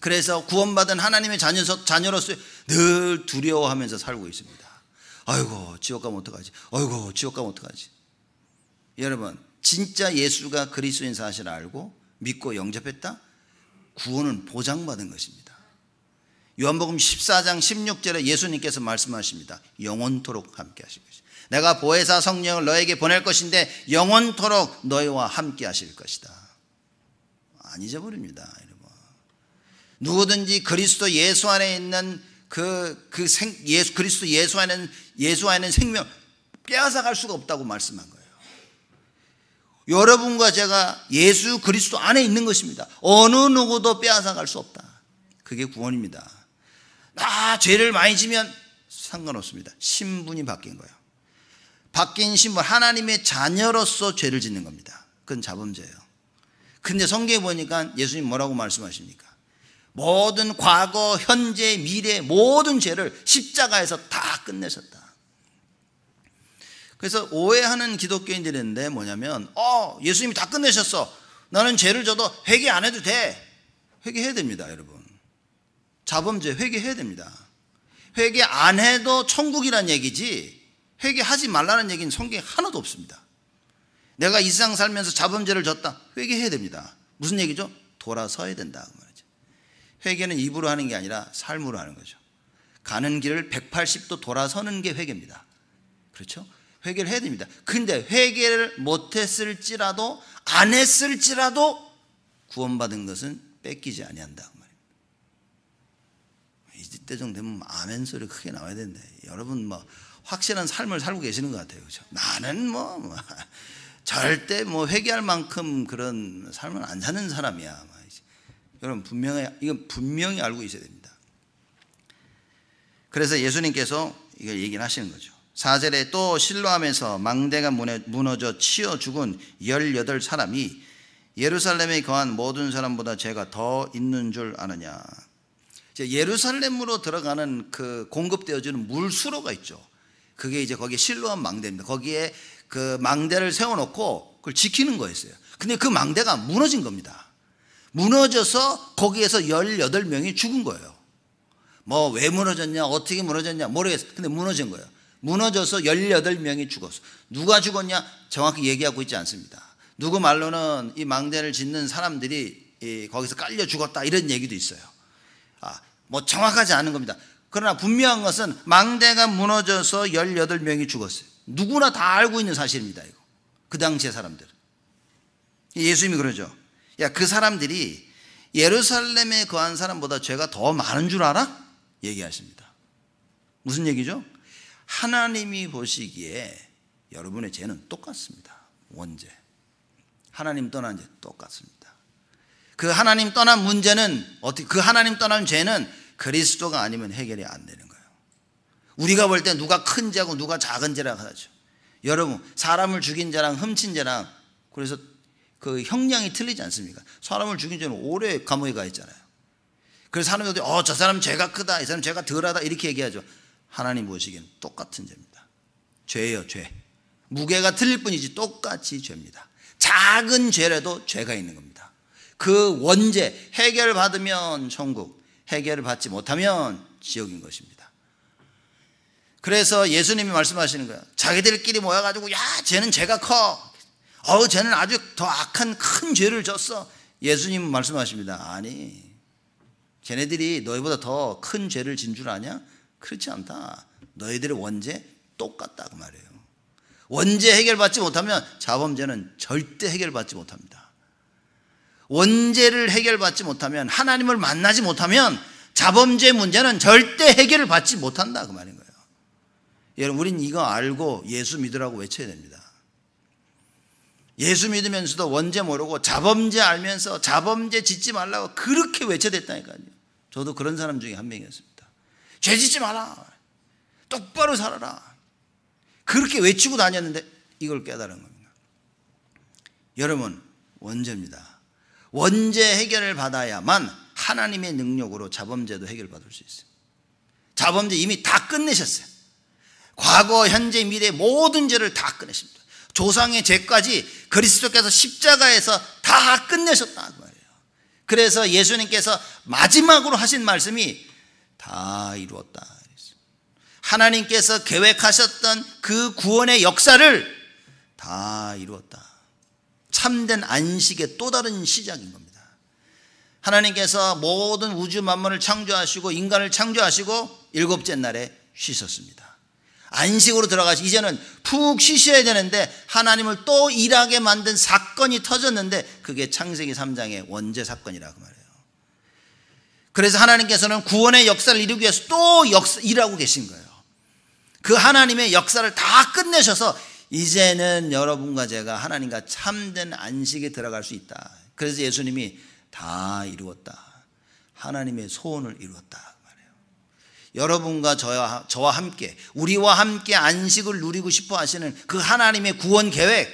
그래서 구원받은 하나님의 자녀로서 늘 두려워하면서 살고 있습니다. 아이고 지옥 가면 어떡하지? 아이고 지옥 가면 어떡하지? 여러분 진짜 예수가 그리스도인 사실을 알고 믿고 영접했다? 구원은 보장받은 것입니다. 요한복음 14장 16절에 예수님께서 말씀하십니다. 영원토록 함께 하실 것이다. 내가 보혜사 성령을 너에게 보낼 것인데 영원토록 너희와 함께 하실 것이다. 안 잊어버립니다. 여러분. 누구든지 그리스도 예수 안에 있는 그리스도 예수 안에 생명 빼앗아갈 수가 없다고 말씀한 거예요. 여러분과 제가 예수 그리스도 안에 있는 것입니다. 어느 누구도 빼앗아갈 수 없다. 그게 구원입니다. 죄를 많이 지면 상관없습니다. 신분이 바뀐 거예요. 바뀐 신분, 하나님의 자녀로서 죄를 짓는 겁니다. 그건 자범죄예요. 근데 성경에 보니까 예수님 뭐라고 말씀하십니까? 모든 과거, 현재, 미래 모든 죄를 십자가에서 다 끝내셨다. 그래서 오해하는 기독교인들이 있는데 뭐냐면 예수님이 다 끝내셨어. 나는 죄를 져도 회개 안 해도 돼. 회개해야 됩니다. 여러분. 자범죄 회개해야 됩니다. 회개 안 해도 천국이란 얘기지 회개하지 말라는 얘기는 성경에 하나도 없습니다. 내가 이 세상 살면서 자범죄를 졌다. 회개해야 됩니다. 무슨 얘기죠? 돌아서야 된다 그 말이죠. 회개는 입으로 하는 게 아니라 삶으로 하는 거죠. 가는 길을 180도 돌아서는 게 회개입니다. 그렇죠? 회개를 해야 됩니다. 근데 회개를 못했을지라도 안 했을지라도 구원받은 것은 뺏기지 아니한다 그 말입니다. 이때 정도 되면 아멘 소리 크게 나와야 되는데 여러분 확실한 삶을 살고 계시는 것 같아요. 그렇죠? 나는 절대 회개할 만큼 그런 삶을 안 사는 사람이야. 여러분 이건 분명히 알고 있어야 됩니다. 그래서 예수님께서 이걸 얘기를 하시는 거죠. 4절에 또 실로암에서 망대가 무너져 치여 죽은 18사람이 예루살렘에 거한 모든 사람보다 죄가 더 있는 줄 아느냐. 예루살렘으로 들어가는 그 공급되어지는 물수로가 있죠. 그게 이제 거기에 실로암 망대입니다. 거기에 그 망대를 세워놓고 그걸 지키는 거였어요. 근데 그 망대가 무너진 겁니다. 무너져서 거기에서 18명이 죽은 거예요. 왜 무너졌냐, 어떻게 무너졌냐 모르겠어요. 근데 무너진 거예요. 무너져서 18명이 죽었어. 누가 죽었냐 정확히 얘기하고 있지 않습니다. 누구 말로는 이 망대를 짓는 사람들이 거기서 깔려 죽었다 이런 얘기도 있어요. 정확하지 않은 겁니다. 그러나 분명한 것은 망대가 무너져서 18명이 죽었어요. 누구나 다 알고 있는 사실입니다. 이거. 그 당시의 사람들. 예수님이 그러죠. 그 사람들이 예루살렘에 거한 사람보다 죄가 더 많은 줄 알아? 얘기하십니다. 무슨 얘기죠? 하나님이 보시기에 여러분의 죄는 똑같습니다. 원죄. 하나님 떠난 죄 똑같습니다. 그 하나님 떠난 문제는 그 하나님 떠난 죄는 그리스도가 아니면 해결이 안 되는 거예요. 우리가 볼 때 누가 큰 죄고 누가 작은 죄라고 하죠. 여러분 사람을 죽인 죄랑 훔친 죄랑 그래서 그 형량이 틀리지 않습니까? 사람을 죽인 죄는 오래 감옥에 가 있잖아요. 그래서 사람들이 저 사람 죄가 크다, 이 사람 죄가 덜하다 이렇게 얘기하죠. 하나님 보시기엔 똑같은 죄입니다. 죄예요, 죄. 무게가 틀릴 뿐이지 똑같이 죄입니다. 작은 죄라도 죄가 있는 겁니다. 그 원죄, 해결받으면 천국, 해결을 받지 못하면 지옥인 것입니다. 그래서 예수님이 말씀하시는 거예요. 자기들끼리 모여가지고 야 쟤는 죄가 커, 쟤는 아주 더 악한 큰 죄를 졌어. 예수님은 말씀하십니다. 아니, 쟤네들이 너희보다 더 큰 죄를 진 줄 아냐? 그렇지 않다. 너희들의 원죄 똑같다 그 말이에요. 원죄 해결받지 못하면 자범죄는 절대 해결받지 못합니다. 원죄를 해결받지 못하면, 하나님을 만나지 못하면 자범죄 문제는 절대 해결을 받지 못한다 그 말인 거예요. 여러분, 우린 이거 알고 예수 믿으라고 외쳐야 됩니다. 예수 믿으면서도 원죄 모르고 자범죄 알면서 자범죄 짓지 말라고 그렇게 외쳐댔다니까요. 저도 그런 사람 중에 한 명이었습니다. 죄 짓지 마라, 똑바로 살아라, 그렇게 외치고 다녔는데 이걸 깨달은 겁니다. 여러분, 원죄입니다. 원죄 해결을 받아야만 하나님의 능력으로 자범죄도 해결받을 수 있어요. 자범죄 이미 다 끝내셨어요. 과거, 현재, 미래 모든 죄를 다 끝내십니다. 조상의 죄까지 그리스도께서 십자가에서 다 끝내셨다 그 말이에요. 그래서 예수님께서 마지막으로 하신 말씀이 다 이루었다. 하나님께서 계획하셨던 그 구원의 역사를 다 이루었다. 참된 안식의 또 다른 시작인 겁니다. 하나님께서 모든 우주 만물을 창조하시고 인간을 창조하시고 일곱째 날에 쉬셨습니다. 안식으로 들어가시, 이제는 푹 쉬셔야 되는데 하나님을 또 일하게 만든 사건이 터졌는데 그게 창세기 3장의 원죄 사건이라고 말해요. 그래서 하나님께서는 구원의 역사를 이루기 위해서 또 일하고 계신 거예요. 그 하나님의 역사를 다 끝내셔서 이제는 여러분과 제가 하나님과 참된 안식에 들어갈 수 있다. 그래서 예수님이 다 이루었다, 하나님의 소원을 이루었다 말해요. 여러분과 저와 함께, 우리와 함께 안식을 누리고 싶어 하시는 그 하나님의 구원 계획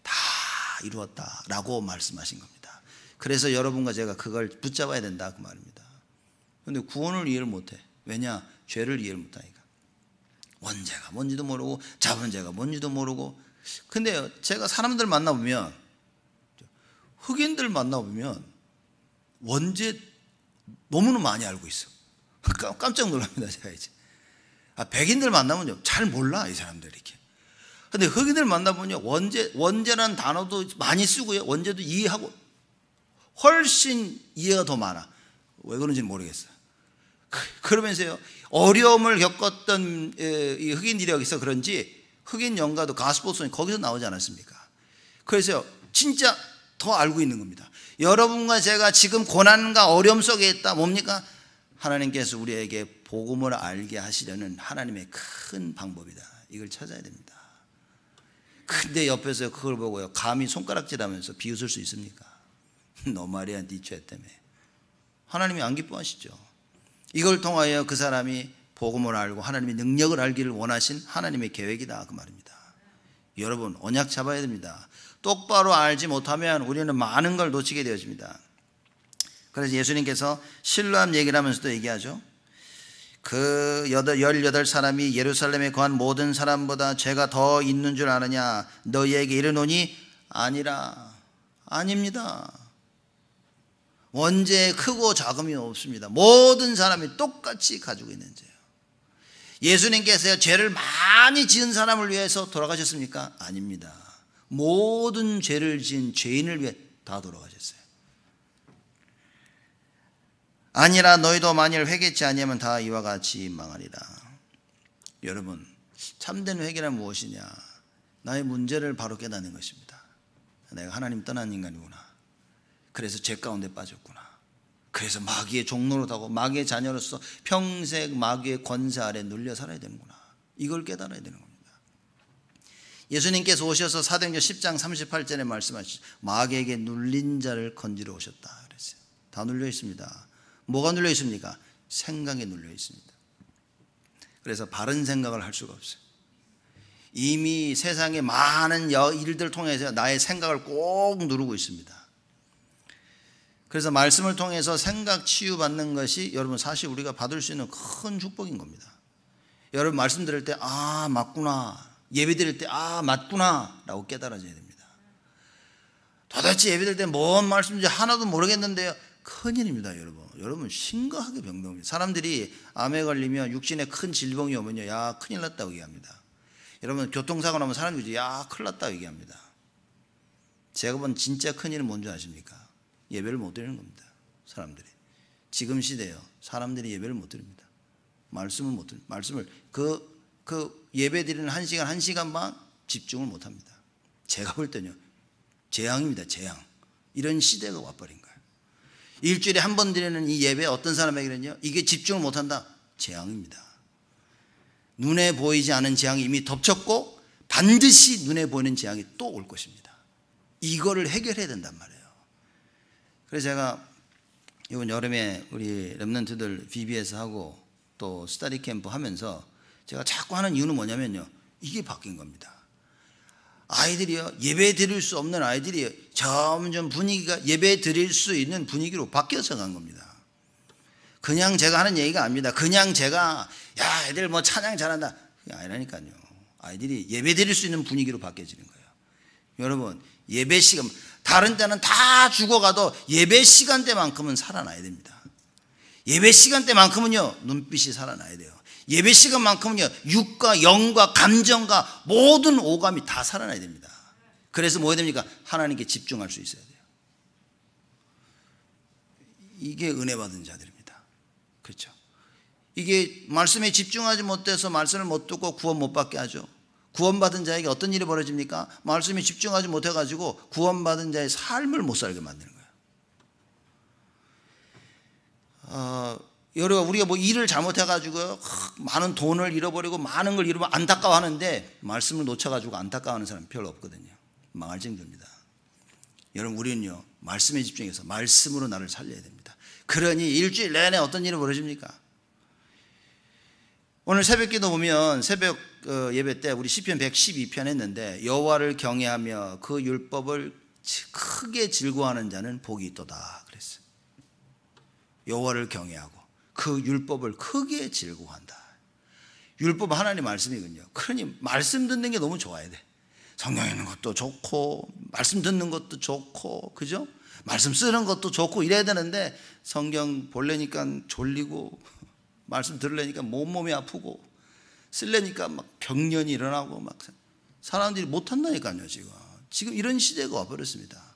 다 이루었다라고 말씀하신 겁니다. 그래서 여러분과 제가 그걸 붙잡아야 된다 그 말입니다. 그런데 구원을 이해를 못해. 왜냐? 죄를 이해를 못하니까. 원죄가 뭔지도 모르고 자범죄가 뭔지도 모르고. 근데 제가 사람들 만나보면, 흑인들 만나보면 원죄 너무나 많이 알고 있어. 깜짝 놀랍니다 제가 이제. 백인들 만나면요 잘 몰라 이 사람들 이렇게. 근데 흑인들 만나보면 원죄라는 단어도 많이 쓰고요, 원죄도 이해하고 훨씬 이해가 더 많아. 왜 그런지는 모르겠어요. 그러면서요, 어려움을 겪었던 이 흑인들이 여기서 그런지 흑인 연가도 가스포송이 거기서 나오지 않았습니까? 그래서 진짜 더 알고 있는 겁니다. 여러분과 제가 지금 고난과 어려움 속에 있다. 뭡니까? 하나님께서 우리에게 복음을 알게 하시려는 하나님의 큰 방법이다. 이걸 찾아야 됩니다. 근데 옆에서 그걸 보고요, 감히 손가락질하면서 비웃을 수 있습니까? 너 말이야, 네 죄 때문에. 하나님이 안 기뻐하시죠. 이걸 통하여 그 사람이 복음을 알고 하나님의 능력을 알기를 원하신 하나님의 계획이다 그 말입니다. 여러분, 언약 잡아야 됩니다. 똑바로 알지 못하면 우리는 많은 걸 놓치게 되어집니다. 그래서 예수님께서 실로암 얘기를 하면서도 얘기하죠. 그 18사람이 예루살렘에 거한 모든 사람보다 죄가 더 있는 줄 아느냐? 너희에게 이르노니 아니라. 아닙니다. 원죄에 크고 작음이 없습니다. 모든 사람이 똑같이 가지고 있는 죄예요. 예수님께서 죄를 많이 지은 사람을 위해서 돌아가셨습니까? 아닙니다. 모든 죄를 지은 죄인을 위해 다 돌아가셨어요. 아니라 너희도 만일 회개치 아니하면 다 이와 같이 망하리라. 여러분, 참된 회개란 무엇이냐? 나의 문제를 바로 깨닫는 것입니다. 내가 하나님 떠난 인간이구나. 그래서 죄 가운데 빠졌구나. 그래서 마귀의 종로로 타고 마귀의 자녀로서 평생 마귀의 권세 아래 눌려 살아야 되는구나. 이걸 깨달아야 되는 겁니다. 예수님께서 오셔서 사도행전 10장 38절에 말씀하시죠. 마귀에게 눌린 자를 건지러 오셨다 그랬어요. 다 눌려 있습니다. 뭐가 눌려 있습니까? 생각에 눌려 있습니다. 그래서 바른 생각을 할 수가 없어요. 이미 세상의 많은 일들을 통해서 나의 생각을 꼭 누르고 있습니다. 그래서 말씀을 통해서 생각 치유받는 것이 여러분 사실 우리가 받을 수 있는 큰 축복인 겁니다. 여러분 말씀 들을 때 아 맞구나, 예배 드릴 때 아 맞구나 라고 깨달아져야 됩니다. 도대체 예배 드릴 때 뭔 말씀인지 하나도 모르겠는데요. 큰일입니다, 여러분. 여러분 심각하게 병듭니다. 사람들이 암에 걸리면 육신에 큰 질병이 오면요, 야 큰일 났다고 얘기합니다. 여러분 교통사고 나면 사람들이 야 큰일 났다고 얘기합니다. 제가 본 진짜 큰일은 뭔지 아십니까? 예배를 못 드리는 겁니다. 사람들이 지금 시대에요, 사람들이 예배를 못 드립니다. 말씀을 못 드립니다. 말씀을 그 예배 드리는 1시간 반 집중을 못 합니다. 제가 볼 때는요, 재앙입니다. 재앙. 이런 시대가 와버린 거예요. 일주일에 한 번 드리는 이 예배, 어떤 사람에게는요, 이게 집중을 못한다, 재앙입니다. 눈에 보이지 않은 재앙이 이미 덮쳤고 반드시 눈에 보이는 재앙이 또 올 것입니다. 이거를 해결해야 된단 말이에요. 그래서 제가 이번 여름에 우리 렘넌트들 VBS 하고 또 스터디 캠프 하면서 제가 자꾸 하는 이유는 뭐냐면요, 이게 바뀐 겁니다. 아이들이요, 예배 드릴 수 없는 아이들이 점점 분위기가 예배 드릴 수 있는 분위기로 바뀌어서 간 겁니다. 그냥 제가 하는 얘기가 아닙니다. 그냥 제가 야 애들 뭐 찬양 잘한다, 그게 아니라니까요. 아이들이 예배 드릴 수 있는 분위기로 바뀌어지는 거예요. 여러분 예배 시간, 다른 때는 다 죽어가도 예배 시간대만큼은 살아나야 됩니다. 예배 시간대만큼은요 눈빛이 살아나야 돼요. 예배 시간만큼은요 육과 영과 감정과 모든 오감이 다 살아나야 됩니다. 그래서 뭐 해야 됩니까? 하나님께 집중할 수 있어야 돼요. 이게 은혜 받은 자들입니다. 그렇죠? 이게 말씀에 집중하지 못해서 말씀을 못 듣고 구원 못 받게 하죠. 구원받은 자에게 어떤 일이 벌어집니까? 말씀에 집중하지 못해가지고 구원받은 자의 삶을 못 살게 만드는 거예요. 여러분 우리가 뭐 일을 잘못해가지고 많은 돈을 잃어버리고 많은 걸 잃어버리고 안타까워하는데 말씀을 놓쳐가지고 안타까워하는 사람 별로 없거든요. 망할 정도입니다. 여러분 우리는요 말씀에 집중해서 말씀으로 나를 살려야 됩니다. 그러니 일주일 내내 어떤 일이 벌어집니까? 오늘 새벽기도 보면 새벽 예배 때 우리 시편 112편 했는데 여호와를 경외하며 그 율법을 크게 즐거워하는 자는 복이 있도다 그랬어요. 여호와를 경외하고 그 율법을 크게 즐거워한다. 율법 하나님 말씀이군요. 그러니 말씀 듣는 게 너무 좋아야 돼. 성경 읽는 것도 좋고 말씀 듣는 것도 좋고 그죠? 말씀 쓰는 것도 좋고 이래야 되는데 성경 볼래니까 졸리고 말씀 들으려니까 몸이 아프고 쓰려니까 막 병년이 일어나고 막 사람들이 못한다니까요. 지금 이런 시대가 와버렸습니다.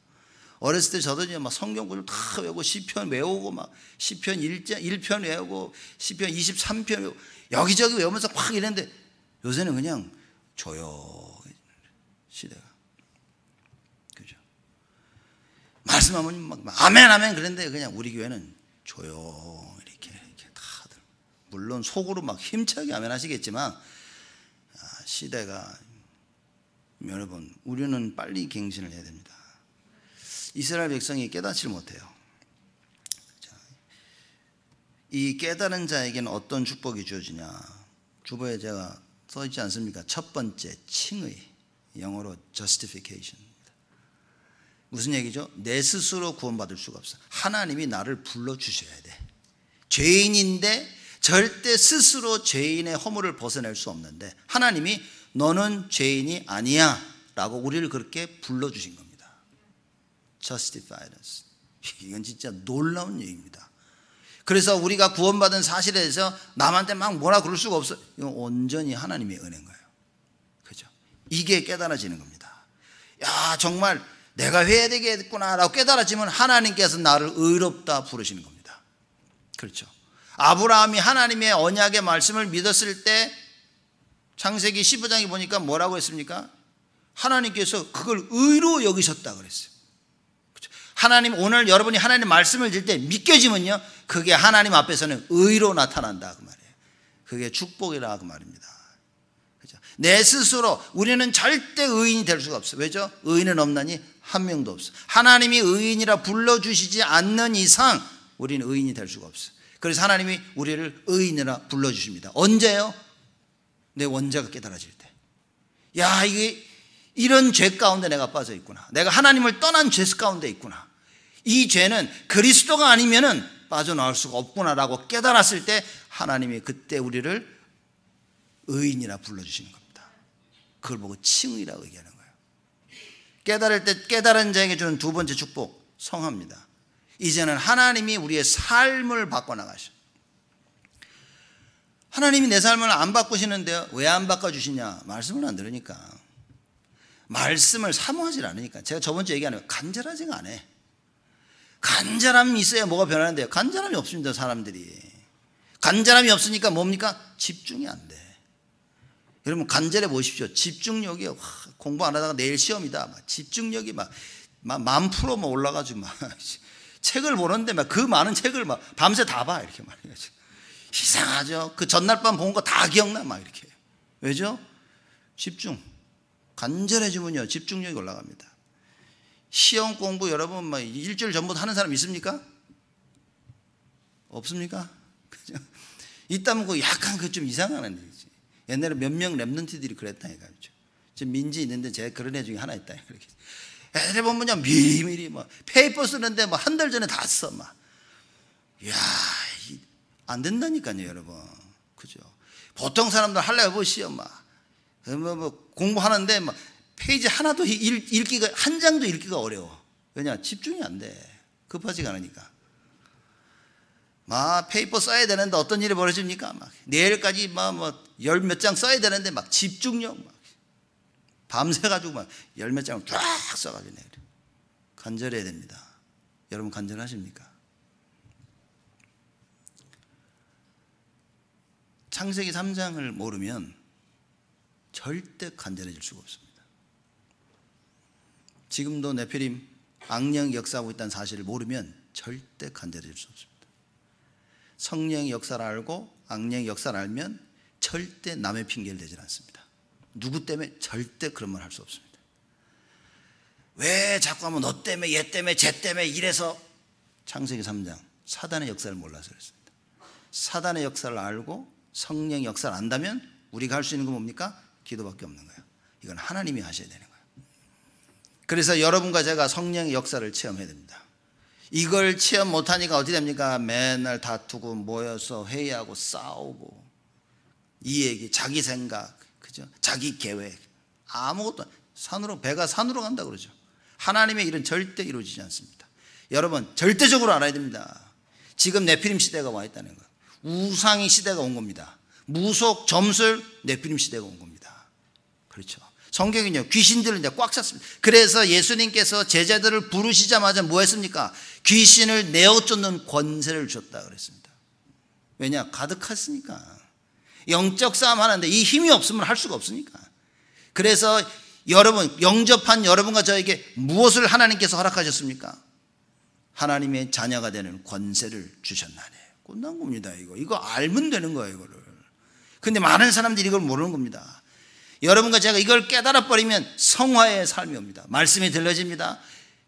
어렸을 때 저도 막 성경구를 다 외우고 시편 외우고 막 시편 1편 외우고 시편 23편 외우고 여기저기 외우면서 확 이랬는데 요새는 그냥 조용해지는 시대가. 그죠? 말씀하면 막 아멘 아멘 그랬는데 그냥 우리 교회는 조용 이렇게 다들 물론 속으로 막 힘차게 아멘 하시겠지만 시대가 여러분 우리는 빨리 갱신을 해야 됩니다. 이스라엘 백성이 깨닫지 못해요. 이 깨달은 자에게는 어떤 축복이 주어지냐? 주보에 제가 써있지 않습니까? 첫 번째 칭의, 영어로 justification. 무슨 얘기죠? 내 스스로 구원받을 수가 없어. 하나님이 나를 불러주셔야 돼. 죄인인데 절대 스스로 죄인의 허물을 벗어낼 수 없는데 하나님이 너는 죄인이 아니야 라고 우리를 그렇게 불러주신 겁니다. Justified us. 이건 진짜 놀라운 얘기입니다. 그래서 우리가 구원받은 사실에 대해서 남한테 막 뭐라 그럴 수가 없어요. 이건 온전히 하나님의 은혜인 거예요. 그죠? 이게 깨달아지는 겁니다. 야 정말 내가 회개되겠구나 라고 깨달아지면 하나님께서 나를 의롭다 부르시는 겁니다. 그렇죠? 아브라함이 하나님의 언약의 말씀을 믿었을 때 창세기 15장에 보니까 뭐라고 했습니까? 하나님께서 그걸 의로 여기셨다 그랬어요. 하나님 오늘 여러분이 하나님 말씀을 들 때 믿겨지면요 그게 하나님 앞에서는 의로 나타난다 그 말이에요. 그게 축복이라 그 말입니다. 그죠? 내 스스로 우리는 절대 의인이 될 수가 없어요. 왜죠? 의인은 없나니 한 명도 없어. 하나님이 의인이라 불러주시지 않는 이상 우리는 의인이 될 수가 없어요. 그래서 하나님이 우리를 의인이라 불러주십니다. 언제요? 내 원죄가 깨달아질 때. 야 이게 이런 죄 가운데 내가 빠져 있구나. 내가 하나님을 떠난 죄 가운데 있구나. 이 죄는 그리스도가 아니면은 빠져나올 수가 없구나라고 깨달았을 때 하나님이 그때 우리를 의인이라 불러주시는 겁니다. 그걸 보고 칭의라고 얘기하는 거예요. 깨달을 때 깨달은 자에게 주는 두 번째 축복, 성화입니다. 이제는 하나님이 우리의 삶을 바꿔나가셔. 하나님이 내 삶을 안 바꾸시는데요. 왜 안 바꿔주시냐? 말씀을 안 들으니까. 말씀을 사모하지 않으니까. 제가 저번 주에 얘기하는 간절하지가 않아. 간절함이 있어야 뭐가 변하는데요. 간절함이 없습니다, 사람들이. 간절함이 없으니까 뭡니까? 집중이 안 돼. 여러분 간절해 보십시오. 집중력이 공부 안 하다가 내일 시험이다. 막 집중력이 막 1000% 막 올라가지고 막 책을 보는데 막 그 많은 책을 막 밤새 다 봐 이렇게 말해가지고 이상하죠. 그 전날 밤 본 거 다 기억나 막 이렇게. 왜죠? 집중. 간절해지면요 집중력이 올라갑니다. 시험 공부 여러분 막 일주일 전부터 하는 사람 있습니까? 없습니까? 그죠? 있다면 그 약간 그 좀 이상한 일이지. 옛날에 몇 명 랩런트들이 그랬다니까. 지금 민지 있는데 제가 그런 애 중에 하나 있다. 이렇게. 애들 보면요 미리미리 막 페이퍼 쓰는데 막 한 달 전에 다 써 막. 이야 안 된다니까요 여러분. 그죠? 보통 사람들 할래 보시오 막. 뭐 공부하는데 막 페이지 하나도 읽기가 한 장도 읽기가 어려워. 왜냐 집중이 안 돼. 급하지가 않으니까. 막 페이퍼 써야 되는데 어떤 일이 벌어집니까? 막 내일까지 막 열 몇 장 써야 되는데 막 집중력 막 밤새 가지고 막 열 몇 장을 쫙 써가지고 내려. 간절해야 됩니다. 여러분 간절하십니까? 창세기 3장을 모르면 절대 간절해질 수가 없습니다. 지금도 네피림 악령이 역사하고 있다는 사실을 모르면 절대 간절해질 수 없습니다. 성령의 역사를 알고 악령의 역사를 알면 절대 남의 핑계를 대지 않습니다. 누구 때문에? 절대 그런 말 할 수 없습니다. 왜 자꾸 하면 너 때문에 얘 때문에 쟤 때문에 이래서. 창세기 3장 사단의 역사를 몰라서 그렇습니다. 사단의 역사를 알고 성령의 역사를 안다면 우리가 할 수 있는 건 뭡니까? 기도밖에 없는 거예요. 이건 하나님이 하셔야 되는 거예요. 그래서 여러분과 제가 성령의 역사를 체험해야 됩니다. 이걸 체험 못하니까 어떻게 됩니까? 맨날 다투고 모여서 회의하고 싸우고 이 얘기 자기 생각 그죠? 자기 계획 아무것도 산으로 배가 산으로 간다 그러죠. 하나님의 일은 절대 이루어지지 않습니다. 여러분 절대적으로 알아야 됩니다. 지금 네피림 시대가 와 있다는 거. 우상의 시대가 온 겁니다. 무속 점술 네피림 시대가 온 겁니다. 그렇죠. 성경은요 귀신들을 이제 꽉 찼습니다. 그래서 예수님께서 제자들을 부르시자마자 뭐 했습니까? 귀신을 내어쫓는 권세를 줬다 그랬습니다. 왜냐? 가득했으니까. 영적 싸움 하는데 이 힘이 없으면 할 수가 없으니까. 그래서 여러분 영접한 여러분과 저에게 무엇을 하나님께서 허락하셨습니까? 하나님의 자녀가 되는 권세를 주셨나니. 끝난 겁니다. 이거 알면 되는 거예요. 이거를. 근데 많은 사람들이 이걸 모르는 겁니다. 여러분과 제가 이걸 깨달아 버리면 성화의 삶이 옵니다. 말씀이 들려집니다.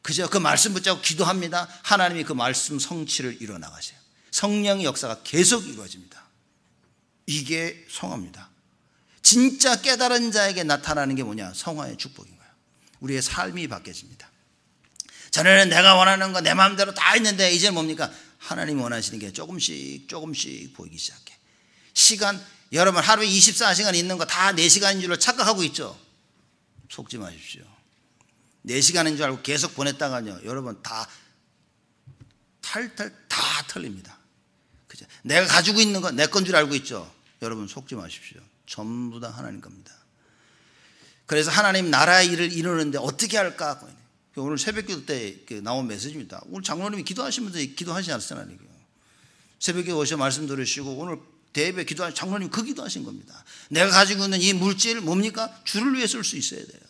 그저 그 말씀 붙잡고 기도합니다. 하나님이 그 말씀 성취를 이뤄 나가세요. 성령의 역사가 계속 이루어집니다. 이게 성화입니다. 진짜 깨달은 자에게 나타나는 게 뭐냐? 성화의 축복인 거예요. 우리의 삶이 바뀌어집니다. 전에는 내가 원하는 거 내 마음대로 다 했는데 이제는 뭡니까? 하나님이 원하시는 게 조금씩 보이기 시작해. 시간 여러분 하루에 24시간 있는 거 다 4시간인 줄로 착각하고 있죠. 속지 마십시오. 4시간인 줄 알고 계속 보냈다가요 여러분 다 탈탈 다 털립니다. 그죠? 내가 가지고 있는 건 내 건 줄 알고 있죠. 여러분 속지 마십시오. 전부 다 하나님 겁니다. 그래서 하나님 나라의 일을 이루는데 어떻게 할까? 오늘 새벽기도 때 나온 메시지입니다. 오늘 장로님이 기도하시면서 기도하시지 않았잖아요. 새벽에 오셔 말씀 들으시고 오늘 대예배 기도하신 장로님 그 기도하신 겁니다. 내가 가지고 있는 이 물질 뭡니까? 주를 위해 쓸 수 있어야 돼요.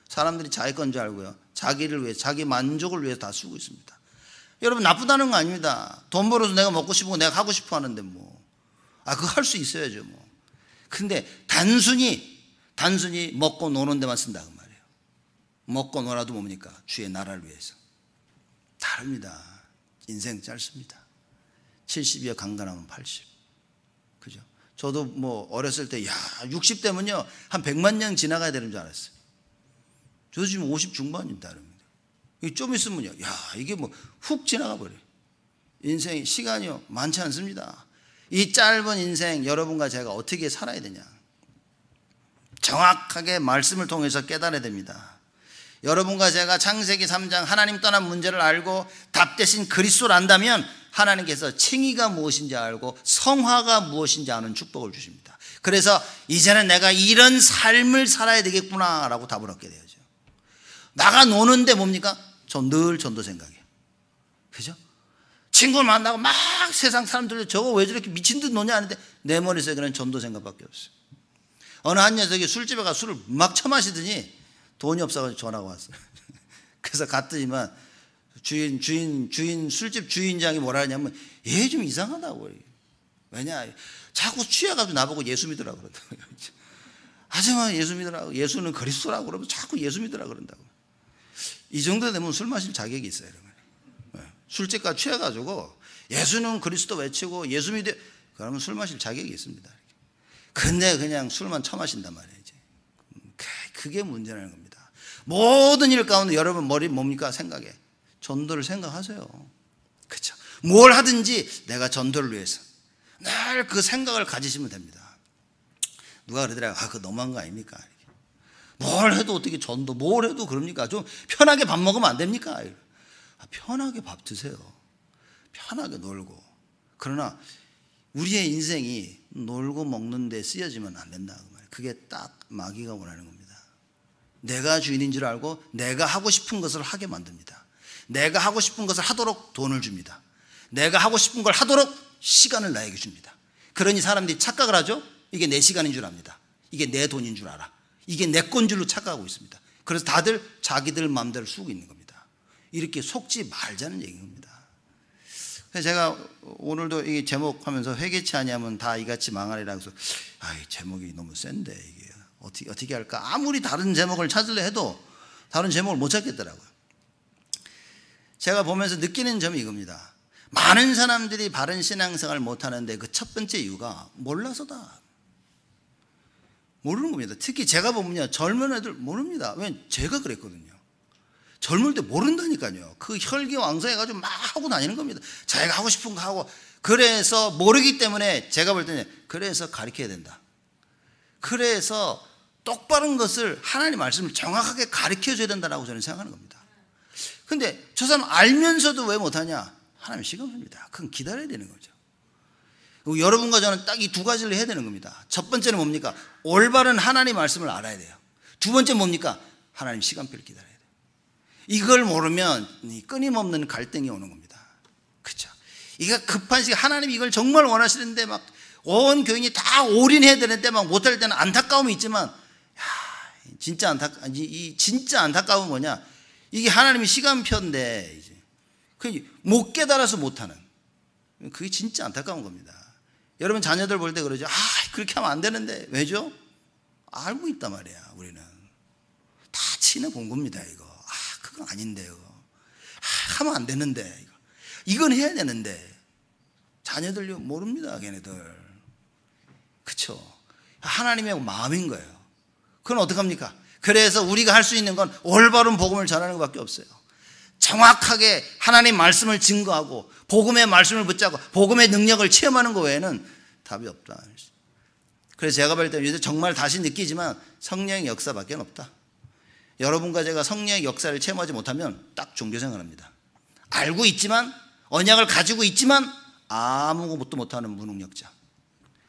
사람들이 자기 건 줄 알고요. 자기를 위해 자기 만족을 위해서 다 쓰고 있습니다. 여러분 나쁘다는 거 아닙니다. 돈 벌어서 내가 먹고 싶고 내가 하고 싶어 하는데 뭐. 그거 할 수 있어야죠 뭐. 근데 단순히 먹고 노는 데만 쓴다 그 말이에요. 먹고 놀아도 뭡니까? 주의 나라를 위해서. 다릅니다. 인생 짧습니다. 70이야 강간하면 80. 그죠? 저도 뭐 어렸을 때 60대면요 한 100만 년 지나가야 되는 줄 알았어요. 저도 지금 50 중반입니다. 좀 있으면요 이게 뭐 훅 지나가 버려요. 인생이 시간이요 많지 않습니다. 이 짧은 인생 여러분과 제가 어떻게 살아야 되냐? 정확하게 말씀을 통해서 깨달아야 됩니다. 여러분과 제가 창세기 3장 하나님 떠난 문제를 알고 답 대신 그리스도를 안다면 하나님께서 칭의가 무엇인지 알고 성화가 무엇인지 아는 축복을 주십니다. 그래서 이제는 내가 이런 삶을 살아야 되겠구나라고 답을 얻게 되죠. 나가 노는데 뭡니까? 저 늘 전도 생각이에요. 그죠? 친구를 만나고 막 세상 사람들 저거 왜 저렇게 미친 듯 노냐 하는데 내 머릿속에 그런 전도 생각밖에 없어요. 어느 한 녀석이 술집에 가서 술을 막 처마시더니 돈이 없어가지고 전화가 왔어요. 그래서 갔더니만 주인 술집 주인장이 뭐라 하냐면 얘 좀 이상하다고. 왜냐 자꾸 취해가지고 나보고 예수 믿으라고 그러더라고요. 하지마 예수 믿으라고. 예수는 그리스도라고 그러면 자꾸 예수 믿으라고 그런다고. 이 정도 되면 술 마실 자격이 있어요. 술집 가 취해가지고 예수는 그리스도 외치고 예수 믿어 그러면 술 마실 자격이 있습니다. 근데 그냥 술만 처마신단 말이에요. 그게 문제라는 겁니다. 모든 일 가운데 여러분 머리 뭡니까? 생각에 전도를 생각하세요. 그렇죠? 뭘 하든지 내가 전도를 위해서 늘 그 생각을 가지시면 됩니다. 누가 그러더라고요. 그거 너무한 거 아닙니까? 뭘 해도 어떻게 전도, 뭘 해도 그럽니까? 좀 편하게 밥 먹으면 안 됩니까? 편하게 밥 드세요. 편하게 놀고. 그러나 우리의 인생이 놀고 먹는 데 쓰여지면 안 된다. 그게 딱 마귀가 원하는 겁니다. 내가 주인인 줄 알고 내가 하고 싶은 것을 하게 만듭니다. 내가 하고 싶은 것을 하도록 돈을 줍니다. 내가 하고 싶은 걸 하도록 시간을 나에게 줍니다. 그러니 사람들이 착각을 하죠. 이게 내 시간인 줄 압니다. 이게 내 돈인 줄 알아. 이게 내 건 줄로 착각하고 있습니다. 그래서 다들 자기들 마음대로 쓰고 있는 겁니다. 이렇게 속지 말자는 얘기인 겁니다. 그래서 제가 오늘도 이 제목하면서 회개치 아니하면 다 이같이 망하리라 해서 이 제목이 너무 센데 이게 어떻게 할까? 아무리 다른 제목을 찾으려 해도 다른 제목을 못 찾겠더라고요. 제가 보면서 느끼는 점이 이겁니다. 많은 사람들이 바른 신앙생활을 못하는데 그 첫 번째 이유가 몰라서다. 모르는 겁니다. 특히 제가 보면요, 젊은 애들 모릅니다. 왜냐면 제가 그랬거든요. 젊을 때 모른다니까요. 그 혈기왕성해가지고 막 하고 다니는 겁니다. 자기가 하고 싶은 거 하고. 그래서 모르기 때문에 제가 볼 때는 그래서 가르쳐야 된다. 그래서 똑바른 것을 하나님 말씀을 정확하게 가르쳐줘야 된다라고 저는 생각하는 겁니다. 근데 저 사람 알면서도 왜 못하냐? 하나님 시간 줍니다. 그건 기다려야 되는 거죠. 여러분과 저는 딱 이 두 가지를 해야 되는 겁니다. 첫 번째는 뭡니까? 올바른 하나님 말씀을 알아야 돼요. 두 번째 뭡니까? 하나님 시간표를 기다려야 돼요. 이걸 모르면 끊임없는 갈등이 오는 겁니다. 그렇죠? 이게 급한 시간, 하나님이 이걸 정말 원하시는데 막 온 교인이 다 올인해야 되는데 막 못할 때는 안타까움이 있지만, 진짜 안타까움은 뭐냐? 이게 하나님의 시간표인데 이제 못 깨달아서 못하는, 그게 진짜 안타까운 겁니다. 여러분 자녀들 볼 때 그러죠. 그렇게 하면 안 되는데. 왜죠? 알고 있단 말이야. 우리는 다 치는 공부입니다. 이거 그건 아닌데요. 하면 안 되는데 이건 해야 되는데. 자녀들요 모릅니다. 걔네들. 그렇죠? 하나님의 마음인 거예요. 그건 어떡합니까? 그래서 우리가 할 수 있는 건 올바른 복음을 전하는 것밖에 없어요. 정확하게 하나님 말씀을 증거하고 복음의 말씀을 붙잡고 복음의 능력을 체험하는 것 외에는 답이 없다. 그래서 제가 볼 때 요새 정말 다시 느끼지만 성령의 역사밖에 없다. 여러분과 제가 성령의 역사를 체험하지 못하면 딱 종교생활합니다. 알고 있지만, 언약을 가지고 있지만 아무것도 못하는 무능력자.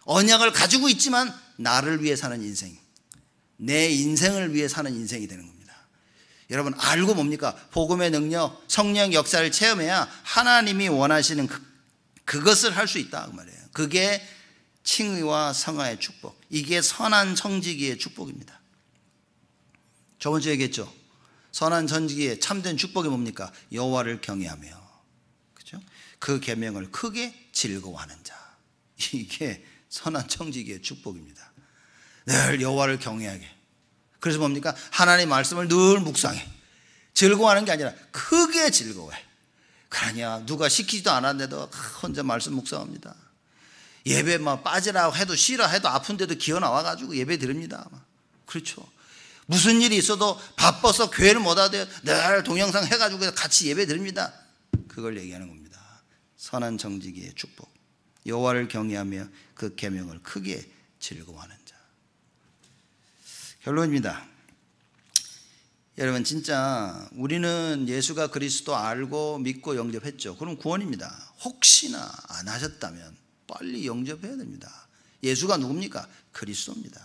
언약을 가지고 있지만 나를 위해 사는 인생, 내 인생을 위해 사는 인생이 되는 겁니다. 여러분 알고 뭡니까? 복음의 능력, 성령 역사를 체험해야 하나님이 원하시는 그것을 할 수 있다 그 말이에요. 그게 칭의와 성화의 축복, 이게 선한 청지기의 축복입니다. 저번 주에 얘기했죠. 선한 청지기의 참된 축복이 뭡니까? 여호와를 경외하며, 그렇죠? 그 계명을 크게 즐거워하는 자, 이게 선한 청지기의 축복입니다. 늘 여호와를 경외하게. 그래서 뭡니까? 하나님의 말씀을 늘 묵상해. 즐거워하는 게 아니라 크게 즐거워해. 그러냐, 누가 시키지도 않았는데도 혼자 말씀 묵상합니다. 예배 막 빠지라고 해도 싫어 해도 아픈데도 기어 나와가지고 예배 드립니다. 그렇죠? 무슨 일이 있어도 바빠서 교회를 못 와도 늘 동영상 해가지고 같이 예배 드립니다. 그걸 얘기하는 겁니다. 선한 청지기의 축복, 여호와를 경외하며 그 계명을 크게 즐거워하는 자. 결론입니다. 여러분 진짜 우리는 예수가 그리스도 알고 믿고 영접했죠. 그럼 구원입니다. 혹시나 안 하셨다면 빨리 영접해야 됩니다. 예수가 누굽니까? 그리스도입니다.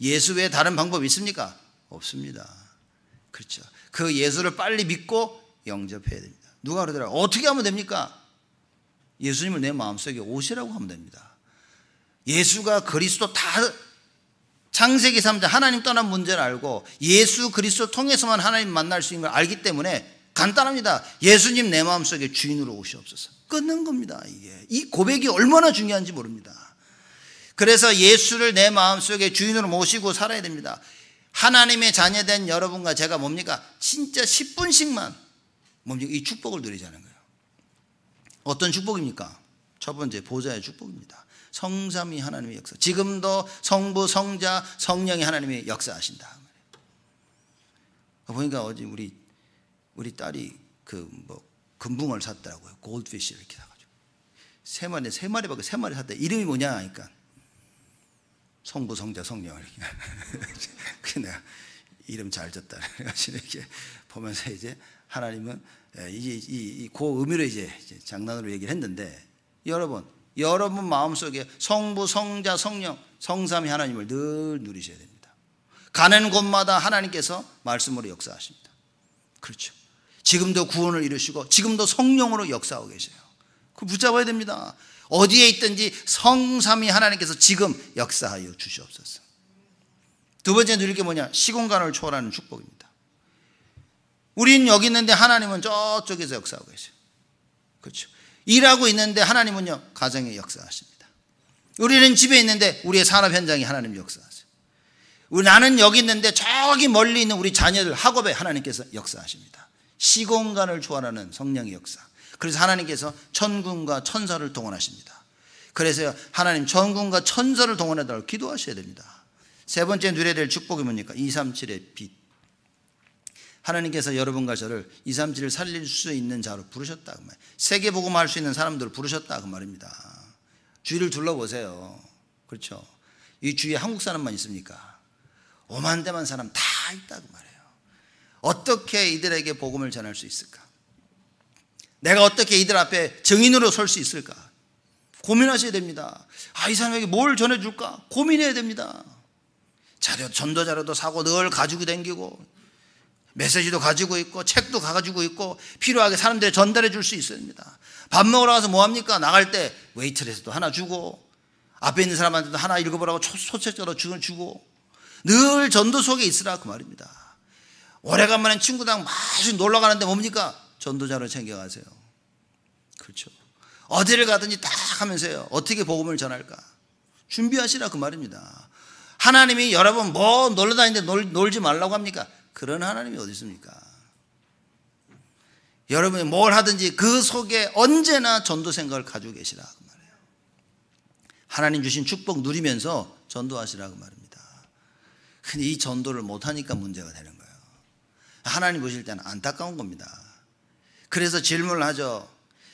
예수 외에 다른 방법이 있습니까? 없습니다. 그렇죠. 그 예수를 빨리 믿고 영접해야 됩니다. 누가 그러더라고요. 어떻게 하면 됩니까? 예수님을 내 마음속에 오시라고 하면 됩니다. 예수가 그리스도 다 창세기 3장 하나님 떠난 문제를 알고 예수 그리스도 통해서만 하나님 만날 수 있는 걸 알기 때문에 간단합니다. 예수님 내 마음속에 주인으로 오시옵소서. 끊는 겁니다. 이게 이 고백이 얼마나 중요한지 모릅니다. 그래서 예수를 내 마음속에 주인으로 모시고 살아야 됩니다. 하나님의 자녀된 여러분과 제가 뭡니까? 진짜 10분씩만 뭡니까? 이 축복을 누리자는 거예요. 어떤 축복입니까? 첫 번째 보좌의 축복입니다. 성삼위 하나님의 역사. 지금도 성부, 성자, 성령이 하나님의 역사하신다. 보니까 어제 우리 딸이 금붕어를 샀더라고요. 골드피쉬 이렇게 사가지고 세 마리밖에 샀다. 이름이 뭐냐 하니까 성부, 성자, 성령 이렇게. 그래서 내가 이름 잘 졌다. 그래가지고 이렇게 보면서 이제 하나님은 그 의미로 이제 장난으로 얘기를 했는데 여러분 마음속에 성부, 성자, 성령, 성삼위 하나님을 늘 누리셔야 됩니다. 가는 곳마다 하나님께서 말씀으로 역사하십니다. 그렇죠. 지금도 구원을 이루시고 지금도 성령으로 역사하고 계세요. 그거 붙잡아야 됩니다. 어디에 있든지 성삼위 하나님께서 지금 역사하여 주시옵소서. 두 번째 누릴 게 뭐냐? 시공간을 초월하는 축복입니다. 우리는 여기 있는데 하나님은 저쪽에서 역사하고 계세요. 그렇죠. 일하고 있는데 하나님은요 가정에 역사하십니다. 우리는 집에 있는데 우리의 산업 현장에 하나님 역사하세요. 나는 여기 있는데 저기 멀리 있는 우리 자녀들 학업에 하나님께서 역사하십니다. 시공간을 초월하는 성령의 역사. 그래서 하나님께서 천군과 천사를 동원하십니다. 그래서 하나님 천군과 천사를 동원해달라고 기도하셔야 됩니다. 세 번째 누려야 될 축복이 뭡니까? 237의 빛. 하나님께서 여러분과 저를 237을 살릴 수 있는 자로 부르셨다 그 말이에요. 세계복음 할 수 있는 사람들을 부르셨다 그 말입니다. 주위를 둘러보세요. 그렇죠. 이 주위에 한국 사람만 있습니까? 5만 대만 사람 다 있다 그 말이에요. 어떻게 이들에게 복음을 전할 수 있을까? 내가 어떻게 이들 앞에 증인으로 설 수 있을까? 고민하셔야 됩니다. 이 사람에게 뭘 전해줄까? 고민해야 됩니다. 전도 자료도 사고 늘 가지고 다니고 메시지도 가지고 있고 책도 가지고 있고 필요하게 사람들에 전달해 줄 수 있어야 됩니다. 밥 먹으러 가서 뭐합니까? 나갈 때 웨이트레스도 하나 주고 앞에 있는 사람한테도 하나 읽어보라고 소책자로 주고 늘 전도 속에 있으라 그 말입니다. 오래간만에 친구랑 마주 놀러 가는데 뭡니까? 전도자로 챙겨가세요. 그렇죠. 어디를 가든지 딱 하면서요. 어떻게 복음을 전할까? 준비하시라 그 말입니다. 하나님이 여러분 뭐 놀러 다니는데 놀지 말라고 합니까? 그런 하나님이 어디 있습니까? 여러분이 뭘 하든지 그 속에 언제나 전도 생각을 가지고 계시라 그 말이에요. 하나님 주신 축복 누리면서 전도하시라 그 말입니다. 근데 이 전도를 못하니까 문제가 되는 거예요. 하나님 보실 때는 안타까운 겁니다. 그래서 질문을 하죠.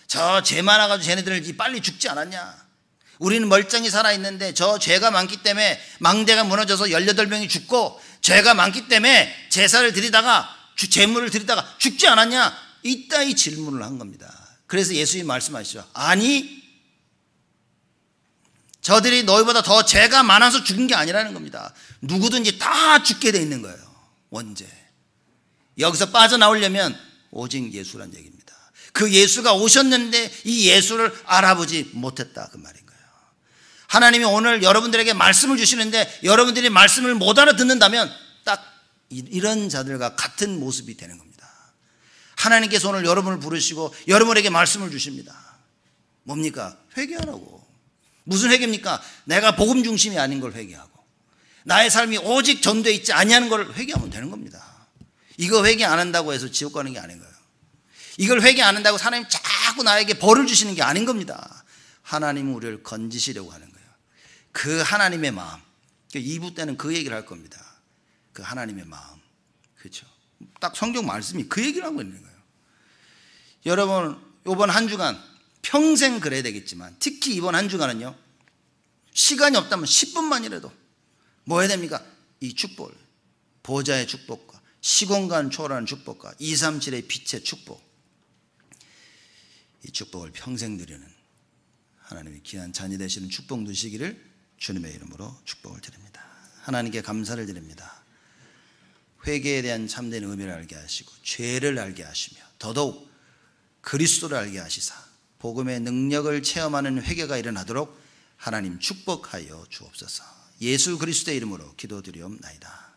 저 죄 많아가지고 쟤네들 빨리 죽지 않았냐? 우리는 멀쩡히 살아있는데 저 죄가 많기 때문에 망대가 무너져서 18명이 죽고 죄가 많기 때문에 제사를 드리다가 제물을 드리다가 죽지 않았냐? 이따위 질문을 한 겁니다. 그래서 예수님이 말씀하시죠. 아니 저들이 너희보다 더 죄가 많아서 죽은 게 아니라는 겁니다. 누구든지 다 죽게 돼 있는 거예요. 원죄. 여기서 빠져나오려면 오직 예수란 얘기입니다. 그 예수가 오셨는데 이 예수를 알아보지 못했다 그 말인 거예요. 하나님이 오늘 여러분들에게 말씀을 주시는데 여러분들이 말씀을 못 알아듣는다면 딱 이런 자들과 같은 모습이 되는 겁니다. 하나님께서 오늘 여러분을 부르시고 여러분에게 말씀을 주십니다. 뭡니까? 회개하라고. 무슨 회개입니까? 내가 복음 중심이 아닌 걸 회개하고 나의 삶이 오직 전도에 있지 아니하는 걸 회개하면 되는 겁니다. 이거 회개 안 한다고 해서 지옥 가는 게 아닌 거예요. 이걸 회개 안 한다고 하나님 자꾸 나에게 벌을 주시는 게 아닌 겁니다. 하나님은 우리를 건지시려고 하는 거예요. 그 하나님의 마음. 2부 때는 그 얘기를 할 겁니다. 그 하나님의 마음. 그렇죠. 딱 성경 말씀이 그 얘기를 하고 있는 거예요. 여러분 이번 한 주간 평생 그래야 되겠지만 특히 이번 한 주간은요. 시간이 없다면 10분만이라도 뭐 해야 됩니까? 이 축복을 보좌의 축복과 시공간 초월하는 축복과 237의 빛의 축복, 이 축복을 평생 누리는 하나님의 귀한 자녀 되시는 축복 누시기를 주님의 이름으로 축복을 드립니다. 하나님께 감사를 드립니다. 회개에 대한 참된 의미를 알게 하시고 죄를 알게 하시며 더더욱 그리스도를 알게 하시사 복음의 능력을 체험하는 회개가 일어나도록 하나님 축복하여 주옵소서. 예수 그리스도의 이름으로 기도드리옵나이다.